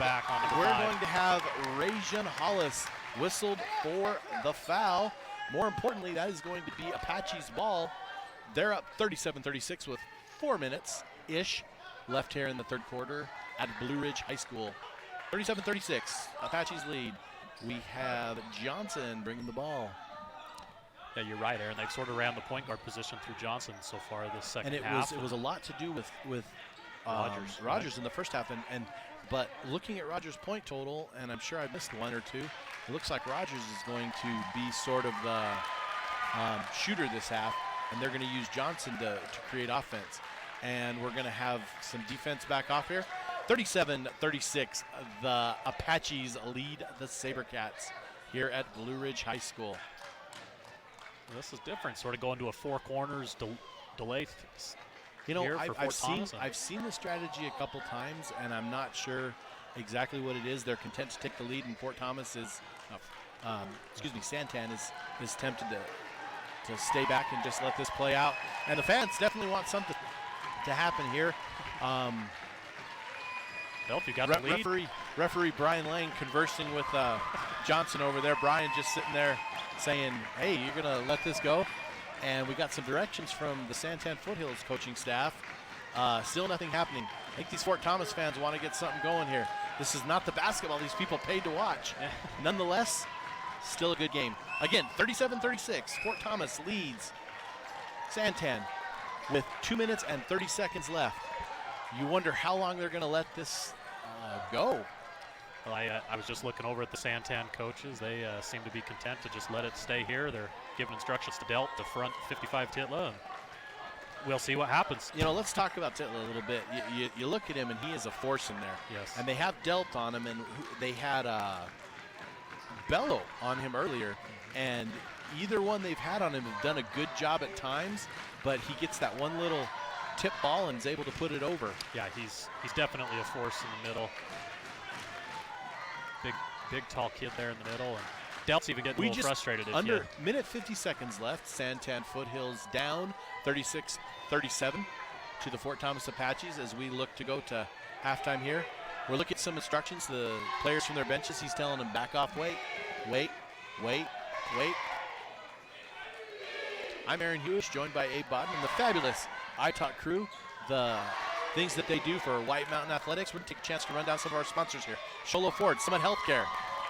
we're going to have Rajan Hollis whistled for the foul. More importantly, that is going to be Apache's ball. They're up 37-36 with 4 minutes-ish left here in the third quarter at Blue Ridge High School. 37-36, Apache's lead. We have Johnson bringing the ball. Yeah, you're right, Aaron. They've sort of ran the point guard position through Johnson so far this second half. It was a lot to do with Rogers in the first half, but looking at Rogers' point total, and I'm sure I missed 1 or 2, it looks like Rogers is going to be sort of the shooter this half, and they're going to use Johnson to create offense. And we're going to have some defense back off here. 37-36, the Apaches lead the SaberCats here at Blue Ridge High School. This is different, sort of going to a 4 corners delay You know, here for Fort Thomas. I've seen the strategy a couple times, and I'm not sure exactly what it is. They're content to take the lead, and Fort Thomas is, Santan is tempted to stay back and just let this play out. And the fans definitely want something to happen here. Bellevue got the lead. Referee Brian Lang conversing with Johnson over there. Brian just sitting there saying, hey, you're going to let this go? And we got some directions from the Santan Foothills coaching staff. Still nothing happening. I think these Fort Thomas fans want to get something going here. This is not the basketball these people paid to watch. Nonetheless, still a good game. Again, 37-36. Fort Thomas leads Santan with 2 minutes and 30 seconds left. You wonder how long they're going to let this go. Well, I was just looking over at the Santan coaches. They seem to be content to just let it stay here. They're giving instructions to Delt to front 55 Titla. And we'll see what happens. You know, let's talk about Titla a little bit. You look at him, and he is a force in there. Yes. And they have Delt on him, and they had Bello on him earlier. And either one they've had on him have done a good job at times, but he gets that one little tip ball and is able to put it over. Yeah, he's definitely a force in the middle. Big tall kid there in the middle, and Delt's even getting a little frustrated. Under minute 50 seconds left. Santan Foothills down 36-37 to the Fort Thomas Apaches as we look to go to halftime here. We're looking at some instructions. The players from their benches, he's telling them back off, wait. I'm Aaron Hewish, joined by Abe Bodden and the fabulous iTalk crew. The things that they do for White Mountain Athletics. We're going to take a chance to run down some of our sponsors here. Sholo Ford, Summit Healthcare,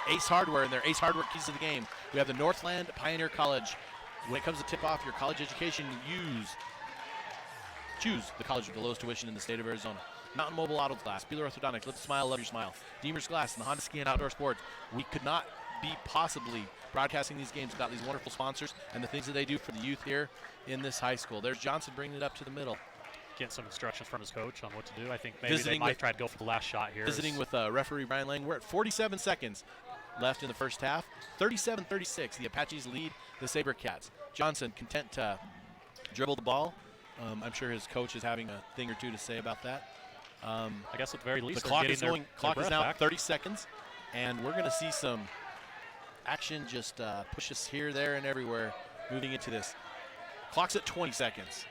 Ace Hardware, and their Ace Hardware keys to the game. We have the Northland Pioneer College. When it comes to tip off your college education, choose the college with the lowest tuition in the state of Arizona. Mountain Mobile Auto Glass, Beeler Orthodontics, Live the Smile, Love Your Smile. Deemer's Glass and the Honda Ski and Outdoor Sports. We could not be possibly broadcasting these games without these wonderful sponsors and the things that they do for the youth here in this high school. There's Johnson bringing it up to the middle. Getting some instructions from his coach on what to do. I think maybe they might try to go for the last shot here. Visiting with referee Brian Lang. We're at 47 seconds left in the first half. 37-36. The Apaches lead the SaberCats. Johnson content to dribble the ball. I'm sure his coach is having a thing or two to say about that. I guess at the very least, the clock is going. Clock is now 30 seconds, and we're going to see some action just push us here, there, and everywhere moving into this. Clock's at 20 seconds.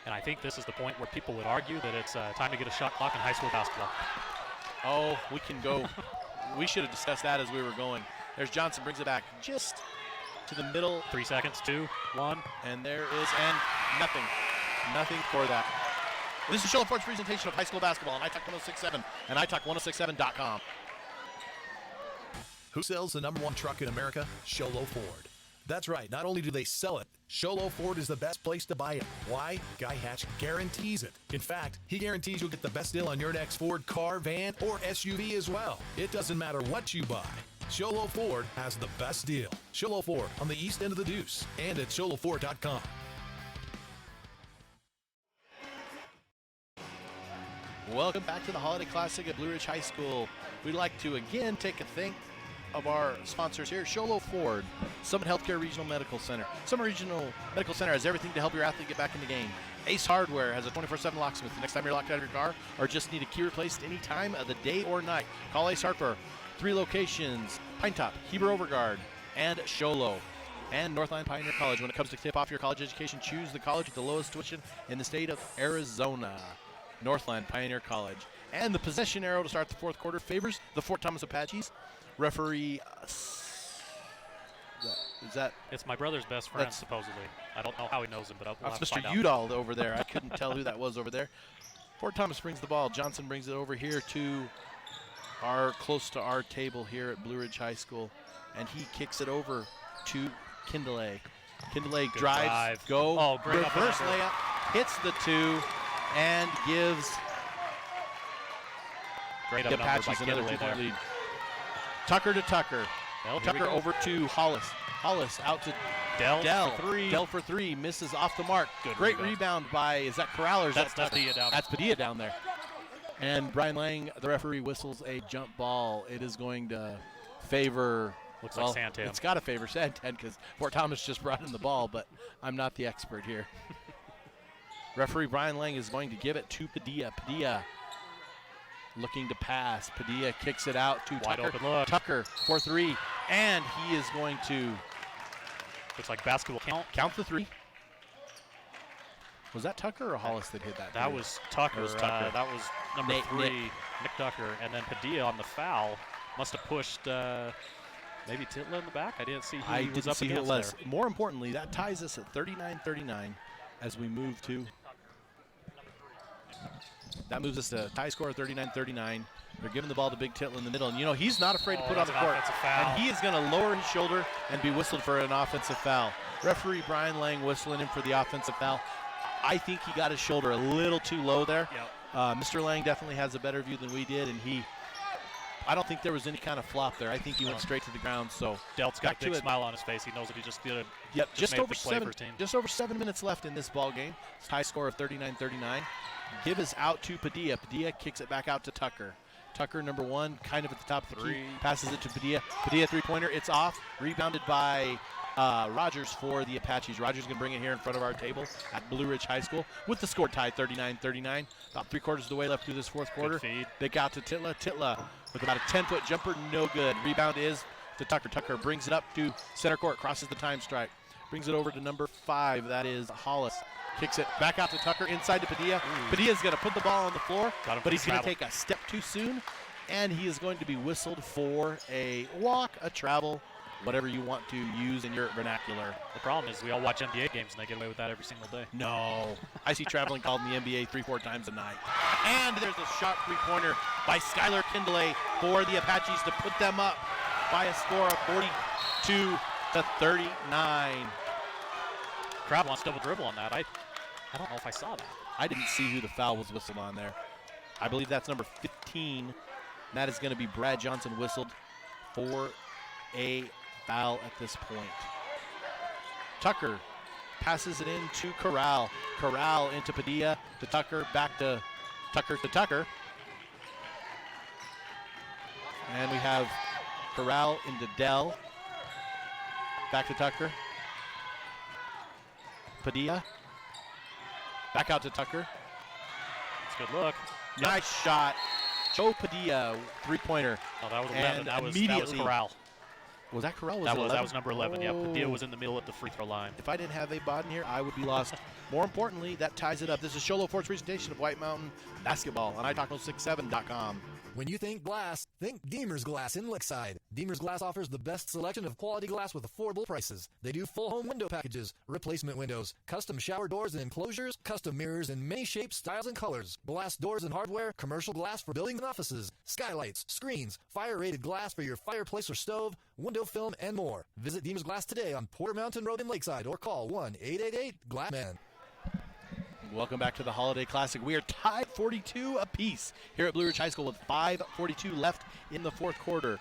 And I think this is the point where people would argue that it's time to get a shot clock in high school basketball. Oh, we can go. We should have discussed that as we were going. There's Johnson, brings it back just to the middle. 3 seconds, 2, 1. And there is, and nothing. Nothing for that. This is Sholo Ford's presentation of high school basketball on iTalk 1067 and iTalk1067.com. Who sells the #1 truck in America? Sholo Ford. That's right. Not only do they sell it, Sholo Ford is the best place to buy it. Why? Guy Hatch guarantees it. In fact, he guarantees you'll get the best deal on your next Ford car, van, or SUV as well. It doesn't matter what you buy. Sholo Ford has the best deal. Sholo Ford on the east end of the Deuce and at sholoford.com. Welcome back to the Holiday Classic at Blue Ridge High School. We'd like to again take a think of our sponsors here. Sholo Ford, Summit Healthcare Regional Medical Center. Summit Regional Medical Center has everything to help your athlete get back in the game. Ace Hardware has a 24/7 locksmith. The next time you're locked out of your car or just need a key replaced any time of the day or night, call Ace Hardware. 3 locations: Pine Top, Heber Overguard, and Sholo. And Northland Pioneer College. When it comes to tip off your college education, choose the college with the lowest tuition in the state of Arizona. Northland Pioneer College. And the possession arrow to start the fourth quarter favors the Fort Thomas Apaches. Referee, is that? It's my brother's best friend, supposedly. I don't know how he knows him, but we'll that's have to Mr. find out. Udall over there. I couldn't tell who that was over there. Fort Thomas brings the ball. Johnson brings it over here to close to our table here at Blue Ridge High School. And he kicks it over to Kindle. Kindle drives, great reverse layup, hits the 2, and gives the Apaches another 2-point lead. Tucker to Tucker. Tucker over to Hollis. Hollis out to Dell for 3. Dell for 3, misses off the mark. Great rebound by, is that Corral or is that Padilla down there? That's Padilla down there. And Brian Lang, the referee, whistles a jump ball. It is going to favor Looks Well, like Santan. it's got to favor Santan because Fort Thomas just brought in the ball, but I'm not the expert here. Referee Brian Lang is going to give it to Padilla. Padilla looking to pass. Padilla kicks it out to Wide Tucker. open look. Tucker for 3, and he is going to Looks like basketball count the 3. Was that Tucker or Hollis that hit that? That was Tucker. That was Tucker. That was number Nick 3, Nick Tucker. And then Padilla on the foul must have pushed maybe Titla in the back. I didn't see who I he was didn't up see who it against was. there. More importantly, that ties us at 39-39 as we move to. That moves us to tie score of 39-39. They're giving the ball to Big Titla in the middle, and you know he's not afraid to put on that's the an court. offensive foul. And he is going to lower his shoulder and be whistled for an offensive foul. Referee Brian Lang whistling him for the offensive foul. I think he got his shoulder a little too low there. Yep. Mr. Lang definitely has a better view than we did, and I don't think there was any kind of flop there. I think he went straight to the ground. So Delt's got back a big to it. smile on his face. He knows that he just did it. Yep, just made over the play for his team. just over 7 minutes left in this ball game. It's high score of 39-39. Give is out to Padilla. Padilla kicks it back out to Tucker. Tucker, number 1, kind of at the top of the key, passes it to Padilla. Padilla three-pointer, it's off. Rebounded by Rogers for the Apaches. Rogers going to bring it here in front of our table at Blue Ridge High School with the score tied 39-39. About 3/4 of the way left through this fourth quarter. Big out to Titla. Titla with about a 10-foot jumper, no good. Rebound is to Tucker. Tucker brings it up to center court, crosses the time stripe. Brings it over to number 5, that is Hollis. Kicks it back out to Tucker, inside to Padilla. Padilla's going to put the ball on the floor, but he's going to take a step too soon, and he is going to be whistled for a walk, a travel, whatever you want to use in your vernacular. The problem is we all watch NBA games and they get away with that every single day. No. I see traveling called in the NBA 3-4 times a night. And there's a shot three-pointer by Skylar Kindley for the Apaches to put them up by a score of 42-39. Crowd wants double dribble on that. I don't know if I saw that. I didn't see who the foul was whistled on there. I believe that's number 15. That is going to be Brad Johnson whistled for a foul at this point. Tucker passes it in to Corral. Corral into Padilla to Tucker, back to Tucker. And we have Corral into Dell. Back to Tucker. Padilla. Back out to Tucker. It's a good look. Nice shot. Joe Padilla, three-pointer. Oh, that was 11. That was Corral. Was that Corral? That was number 11. Yeah, Padilla was in the middle at the free throw line. If I didn't have a bod in here, I would be lost. More importantly, that ties it up. This is Show Low Ford's presentation of White Mountain Basketball on iTalk1067.com. When you think glass, think Deemer's Glass in Lakeside. Deemer's Glass offers the best selection of quality glass with affordable prices. They do full home window packages, replacement windows, custom shower doors and enclosures, custom mirrors in many shapes, styles, and colors, glass doors and hardware, commercial glass for buildings and offices, skylights, screens, fire-rated glass for your fireplace or stove, window film, and more. Visit Deemer's Glass today on Porter Mountain Road in Lakeside or call 1-888-GLASSMAN. Welcome back to the Holiday Classic. We are tied 42 apiece here at Blue Ridge High School with 5:42 left in the fourth quarter,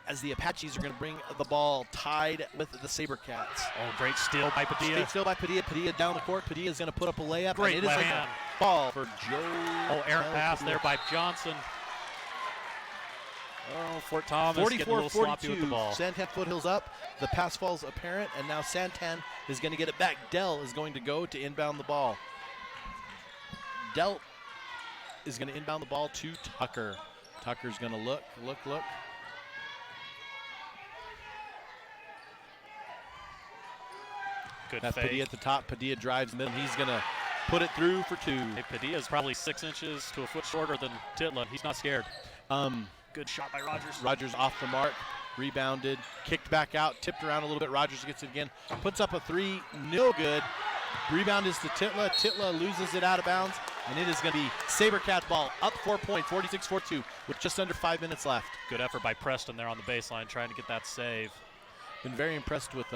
as the Apaches are going to bring the ball tied with the SaberCats. Oh, great steal by Padilla. Great steal by Padilla. Padilla down the court. Padilla is going to put up a layup. Great and it is left a hand. Ball for Joe. Oh, errant pass Padilla. there by Johnson. Oh, Fort Thomas getting a little sloppy with the ball. Santan Foothills up. The pass falls apparent, and now Santan is going to get it back. Dell is going to go to inbound the ball. Dell is going to inbound the ball to Tucker. Tucker's going to look. Good That's fake. Padilla at the top. Padilla drives middle. He's going to put it through for 2. Hey, Padilla is probably 6 inches to a foot shorter than Titla. He's not scared. Good shot by Rogers. Rogers off the mark. Rebounded. Kicked back out. Tipped around a little bit. Rogers gets it again. Puts up a 3. No good. Rebound is to Titla. Titla loses it out of bounds. And it is going to be SaberCats ball. Up 4 points. 46-42 with just under 5 minutes left. Good effort by Preston there on the baseline trying to get that save. Been very impressed with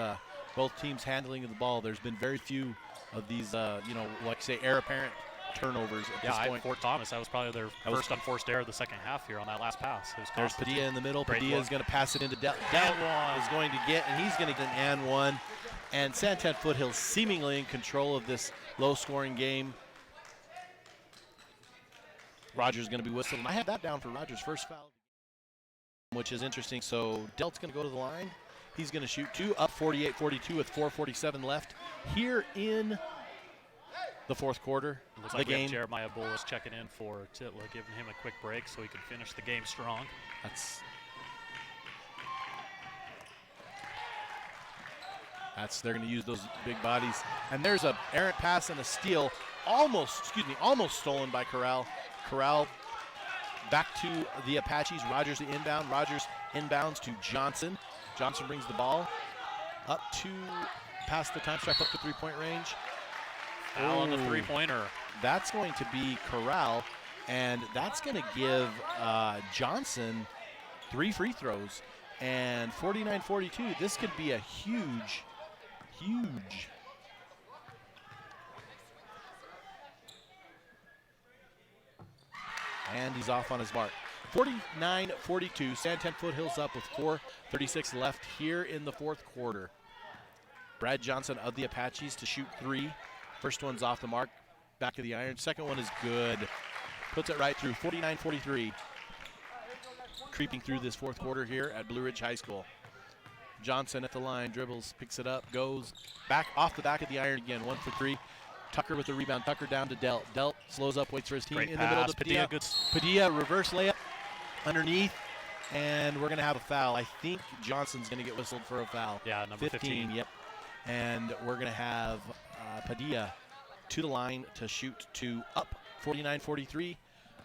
both teams' handling of the ball. There's been very few of these, like say, heir apparent turnovers at this point. Fort Thomas, that was probably their first unforced error of the second half here on that last pass. There's Padilla in the middle. Padilla is going to pass it into Dell. And Dell is going to get, and he's going to get an and one. And Santan Foothills seemingly in control of this low-scoring game. Rogers is going to be whistled. And I have that down for Rogers' first foul. which is interesting. So Delt's going to go to the line. He's going to shoot two, up 48-42 with 4:47 left here in the fourth quarter. Looks like we have Jeremiah Bullis checking in for Titla, giving him a quick break so he can finish the game strong. They're going to use those big bodies. And there's a errant pass and a steal, almost stolen by Corral. Corral back to the Apaches. Rogers the inbound. Rogers inbounds to Johnson. Johnson brings the ball up to past the time stripe, up to three-point range. Foul on the three-pointer. That's going to be Corral, and that's going to give Johnson 3 free throws. And 49-42, this could be a huge. And he's off on his mark. 49-42, Santan Foothills up with 4:36 left here in the fourth quarter. Brad Johnson of the Apaches to shoot 3. First one's off the mark, back of the iron. Second one is good. Puts it right through, 49-43. Creeping through this fourth quarter here at Blue Ridge High School. Johnson at the line, dribbles, picks it up, goes back off the back of the iron again, 1 for 3. Tucker with the rebound. Tucker down to Delt. Delt slows up, waits for his team. Great in pass. The middle to Padilla. Padilla, reverse layup underneath, and we're going to have a foul. I think Johnson's going to get whistled for a foul. Yeah, number 15. Yep. And we're going to have Padilla to the line to shoot to up 49-43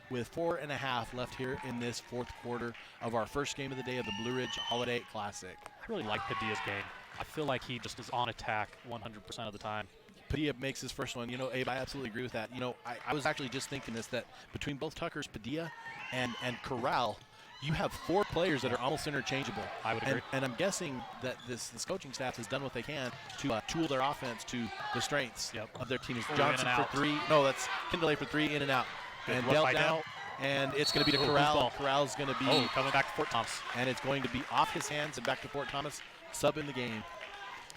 with 4.5 left here in this fourth quarter of our first game of the day of the Blue Ridge Holiday Classic. I really like Padilla's game. I feel like he just is on attack 100% of the time. Padilla makes his first one. Abe, I absolutely agree with that. I was actually just thinking this, that between both Tuckers, Padilla, and Corral, you have 4 players that are almost interchangeable. I would agree. And I'm guessing that this coaching staff has done what they can to tool their offense to the strengths of their team. Johnson for 3. No, that's Kindle for 3, in and out. Good and Delt down. And it's going to be to Corral. Corral's going to be coming back to Fort Thomas. And it's going to be off his hands and back to Fort Thomas, sub in the game.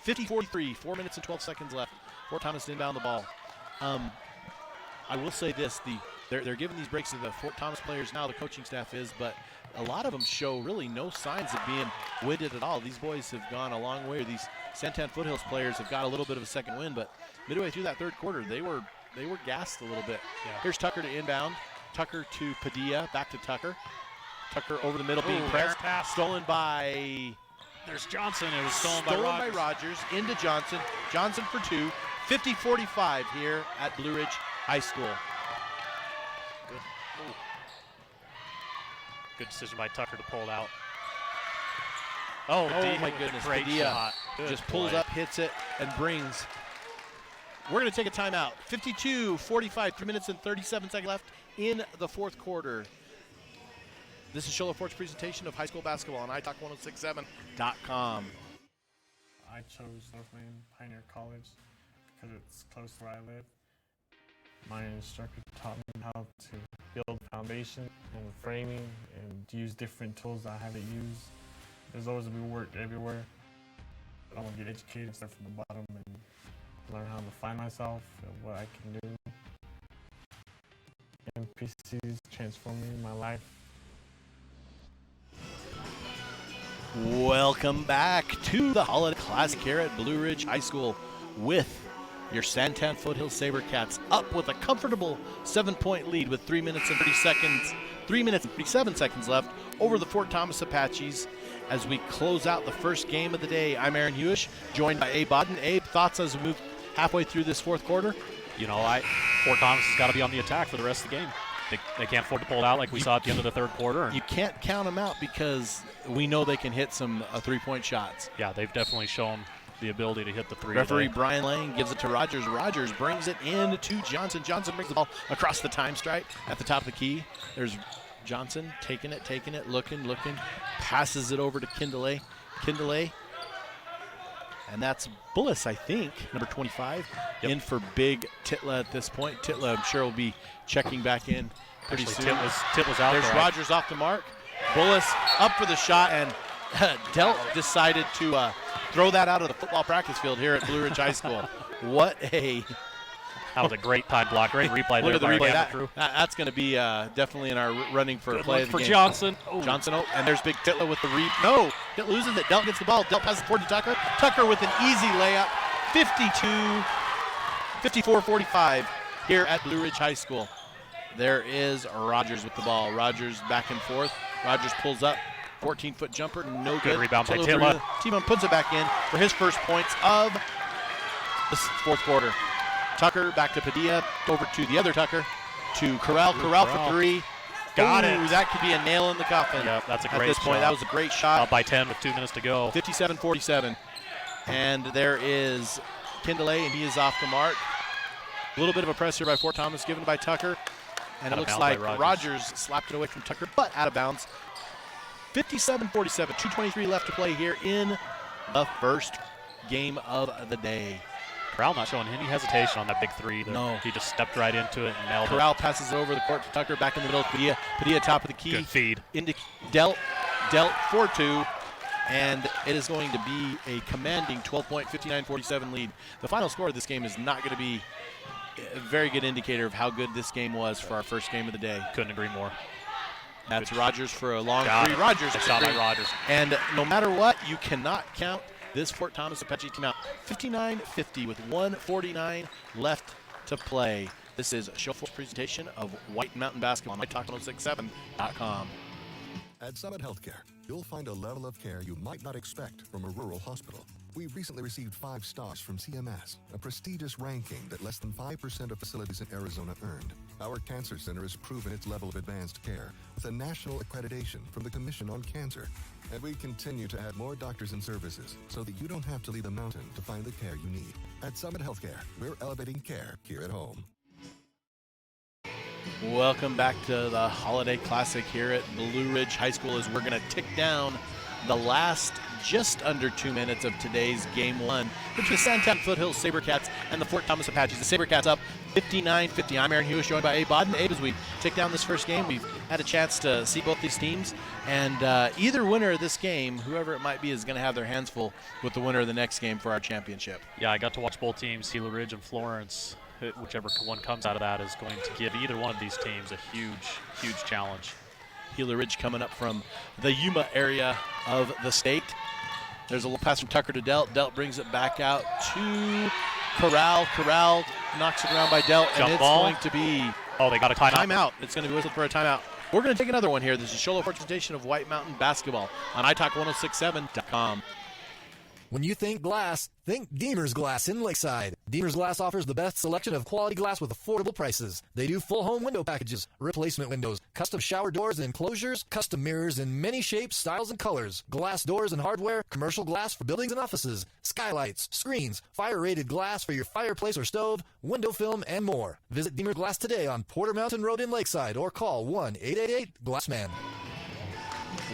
50-43, 4 minutes and 12 seconds left. Fort Thomas inbound the ball. I will say this, they're giving these breaks to the Fort Thomas players now, the coaching staff is, but a lot of them show really no signs of being winded at all. These boys have gone a long way. These Santan Foothills players have got a little bit of a second wind, but midway through that third quarter, they were gassed a little bit. Yeah. Here's Tucker to inbound. Tucker to Padilla, back to Tucker. Tucker over the middle being pressed. Stolen by... There's Johnson. It was stolen by Rogers. Into Johnson. Johnson for 2. 50-45 here at Blue Ridge High School. Good decision by Tucker to pull it out. Oh my goodness. Great shot. Just pulls up, hits it, and brings. We're going to take a timeout. 52-45, 3 minutes and 37 seconds left in the fourth quarter. This is Shola Fort's presentation of high school basketball on italk1067.com. I chose Northland Pioneer College because it's close to where I live. My instructor taught me how to build foundation and framing and use different tools that I haven't used. There's always going to be work everywhere. I want to get educated, start from the bottom, and learn how to find myself and what I can do. MPC's transforming my life. Welcome back to the Holiday Classic here at Blue Ridge High School with your Santan Foothills SaberCats up with a comfortable 7-point lead with 3 minutes and 37 seconds left over the Fort Thomas Apaches as we close out the first game of the day. I'm Aaron Hewish, joined by Abe Bodden. Abe, thoughts as we move halfway through this fourth quarter? Fort Thomas has got to be on the attack for the rest of the game. They can't afford to pull it out like we saw at the end of the third quarter. You can't count them out because we know they can hit some three-point shots. Yeah, they've definitely shown the ability to hit the three. Referee Brian Lane gives it to Rogers. Rogers brings it in to Johnson. Johnson brings the ball across the time stripe at the top of the key. There's Johnson taking it, looking, passes it over to Kindle. And that's Bullis, I think, number 25, in for big Titla at this point. Titla, I'm sure, will be checking back in pretty soon. Titla's out there. There's Rogers off the mark. Bullis up for the shot, and Delt decided to throw that out of the football practice field here at Blue Ridge High School. What a That was a great time block. Great replay Look there at the by our replay. camera crew. That's going to be definitely in our running for Good play look of the for game. Johnson. Johnson, and there's Big Titler with the read. No, Delt loses it. Delt gets the ball. Delt passes forward to Tucker. Tucker with an easy layup. 54-45 here at Blue Ridge High School. There is Rogers with the ball. Rogers back and forth. Rogers pulls up. 14-foot jumper, no good. Good rebound by Titler. Titler. T-Bone puts it back in for his first points of the fourth quarter. Tucker back to Padilla, over to the other Tucker, to Corral. Corral for three. Got Ooh, it. That could be a nail in the coffin. Yep, that's a great At this point, shot. that was a great shot. Up by 10 with 2 minutes to go. 57-47. And there is Kindle, and he is off the mark. A little bit of a pressure by Fort Thomas given by Tucker. And it looks like Rogers slapped it away from Tucker, but out of bounds. 57-47, 2:23 left to play here in the first game of the day. Corral not showing any hesitation on that big three. No. He just stepped right into it and nailed Corral it. passes it over the court to Tucker, back in the middle. Padilla top of the key. Good feed. Into Delt 4-2. And it is going to be a commanding 12-point, 59-47 lead. The final score of this game is not going to be a very good indicator of how good this game was for our first game of the day. Couldn't agree more. That's Rogers for a long Got three. it. Rogers. Nice shot by Rogers. And no matter what, you cannot count this Fort Thomas Apache team out. 59-50 with 1:49 left to play. This is a Showful's presentation of White Mountain Basketball on mytalk1067.com. At Summit Healthcare, you'll find a level of care you might not expect from a rural hospital. We recently received 5 stars from CMS, a prestigious ranking that less than 5% of facilities in Arizona earned. Our cancer center has proven its level of advanced care with a national accreditation from the Commission on Cancer. And we continue to add more doctors and services so that you don't have to leave the mountain to find the care you need. At Summit Healthcare, we're elevating care here at home. Welcome back to the Holiday Classic here at Blue Ridge High School as we're going to tick down the last just under 2 minutes of today's Game 1 between the Sandtown Foothills Sabercats and the Fort Thomas Apaches. The Sabercats up 59-50. I'm Aaron Hughes, joined by Abe Bodden. Abe, as we tick down this first game, we've had a chance to see both these teams, and either winner of this game, whoever it might be, is going to have their hands full with the winner of the next game for our championship. Yeah, I got to watch both teams, Gila Ridge and Florence. Whichever one comes out of that is going to give either one of these teams a huge, huge challenge. Gila Ridge coming up from the Yuma area of the state. There's a little pass from Tucker to Delt. Delt brings it back out to Corral. Corral knocks it around by Delt, and it's going to be they got a timeout. It's going to be whistled for a timeout. We're going to take another one here. This is Sholo presentation of White Mountain Basketball on italk1067.com. When you think glass, think Deemer's Glass in Lakeside. Deemer's Glass offers the best selection of quality glass with affordable prices. They do full home window packages, replacement windows, custom shower doors and enclosures, custom mirrors in many shapes, styles, and colors, glass doors and hardware, commercial glass for buildings and offices, skylights, screens, fire-rated glass for your fireplace or stove, window film, and more. Visit Deemer Glass today on Porter Mountain Road in Lakeside or call 1-888-GLASSMAN.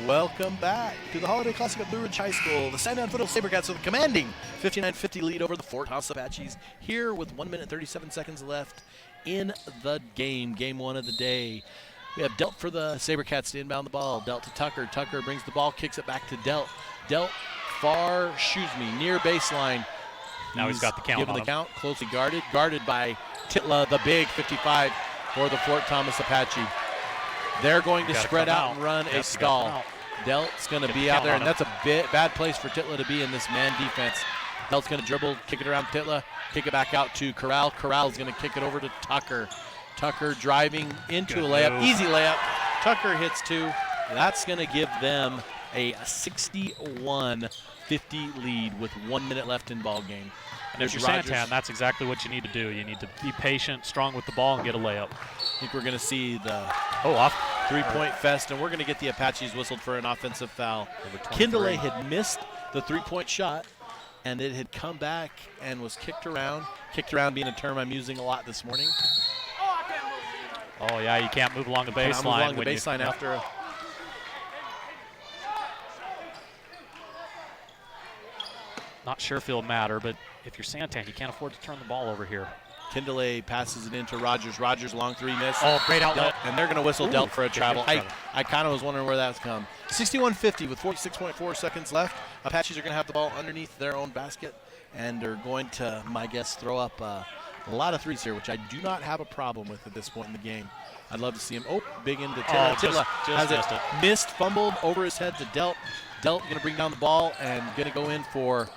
Welcome back to the Holiday Classic at Blue Ridge High School. The Sandown Foothills Sabercats with a commanding 59-50 lead over the Fort Thomas Apaches here with 1 minute 37 seconds left in the game. Game 1 of the day. We have Delt for the Sabercats to inbound the ball. Delt to Tucker. Tucker brings the ball, kicks it back to Delt. Delt near baseline. Now he's got the count given on the him. count, closely guarded by Titla, the big 55 for the Fort Thomas Apache. They're going to spread out and run a stall. Delt's going to be out there, and that's a bad place for Titla to be in this man defense. Delt's going to dribble, kick it around Titla, kick it back out to Corral. Corral's going to kick it over to Tucker. Tucker driving into a layup, easy layup. Tucker hits 2. That's going to give them a 61-50 lead with 1 minute left in ball game. And if you're Santan, that's exactly what you need to do. You need to be patient, strong with the ball, and get a layup. I think we're going to see the three-point fest, and we're going to get the Apaches whistled for an offensive foul. Kindle had missed the three-point shot, and it had come back and was kicked around. Kicked around being a term I'm using a lot this morning. Oh, yeah, you can't move along the baseline. Move along the baseline after a Not sure if it'll matter, but if you're Santan, you can't afford to turn the ball over here. Kindle passes it into Rogers. Rogers, long three miss. Oh, great outlet. And they're going to whistle Delt for a travel. I kind of was wondering where that's come. 61-50 with 46.4 seconds left. Apaches are going to have the ball underneath their own basket and are going to, my guess, throw up a A lot of threes here, which I do not have a problem with at this point in the game. I'd love to see him. Oh, big into Titla. Titla has missed it it. missed, fumbled over his head to Delt. Delt going to bring down the ball and going to go in for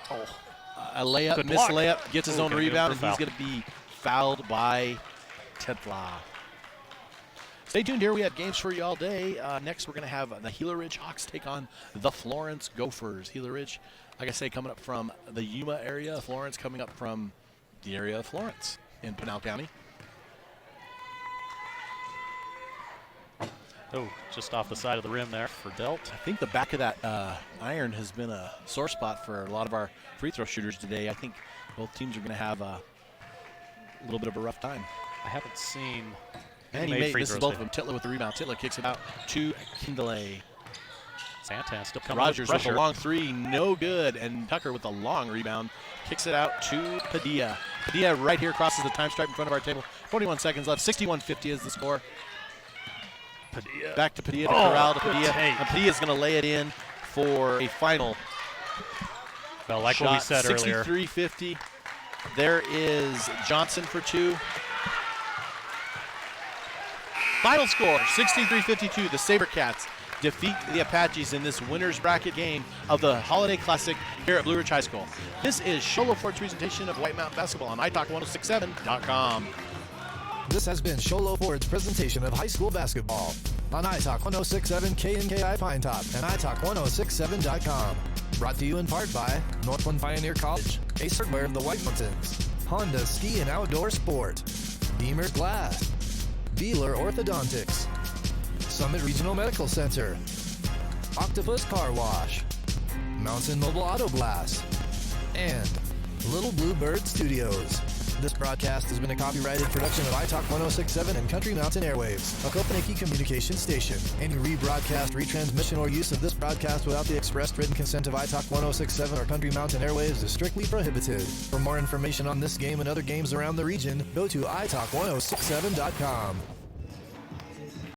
a layup. Good Missed block. layup, gets his Ooh, own gonna give him rebound, for and foul. he's going to be fouled by Titla. Stay tuned here. We have games for you all day. Next, we're going to have the Gila Ridge Hawks take on the Florence Gophers. Gila Ridge, like I say, coming up from the Yuma area. Florence coming up from the area of Florence in Pinal County. Oh, just off the side of the rim there for Delt. I think the back of that iron has been a sore spot for a lot of our free throw shooters today. I think both teams are going to have a little bit of a rough time. I haven't seen And any he made, free this is throws both of today. them. Titla with the rebound. Titla kicks it out to Kindle. Santan still coming Rogers with with pressure. a long three, no good. And Tucker with a long rebound kicks it out to Padilla. Padilla right here crosses the time stripe in front of our table. 41 seconds left. 61-50 is the score. Padilla. Back to Padilla, to Oh, Corral, to good Padilla. take. And Padilla's going to lay it in for a final Well, like shot. what we said earlier. 63-50. There is Johnson for two. Final score, 63-52. The SaberCats defeat the Apaches in this winner's bracket game of the Holiday Classic here at Blue Ridge High School. This is Show Ford's presentation of White Mountain Basketball on iTalk1067.com. This has been Sholo Ford's presentation of high school basketball on iTalk 1067 KNKI Pine Top and iTalk1067.com. Brought to you in part by Northland Pioneer College, Ace Hardware of the White Mountains, Honda Ski and Outdoor Sport, Beamer Glass, Beeler Orthodontics, Summit Regional Medical Center, Octopus Car Wash, Mountain Mobile Auto Glass, and Little Blue Bird Studios. This broadcast has been a copyrighted production of iTalk 1067 and Country Mountain Airwaves, a Kopaniki communication station. Any rebroadcast, retransmission, or use of this broadcast without the expressed written consent of iTalk 1067 or Country Mountain Airwaves is strictly prohibited. For more information on this game and other games around the region, go to iTalk1067.com.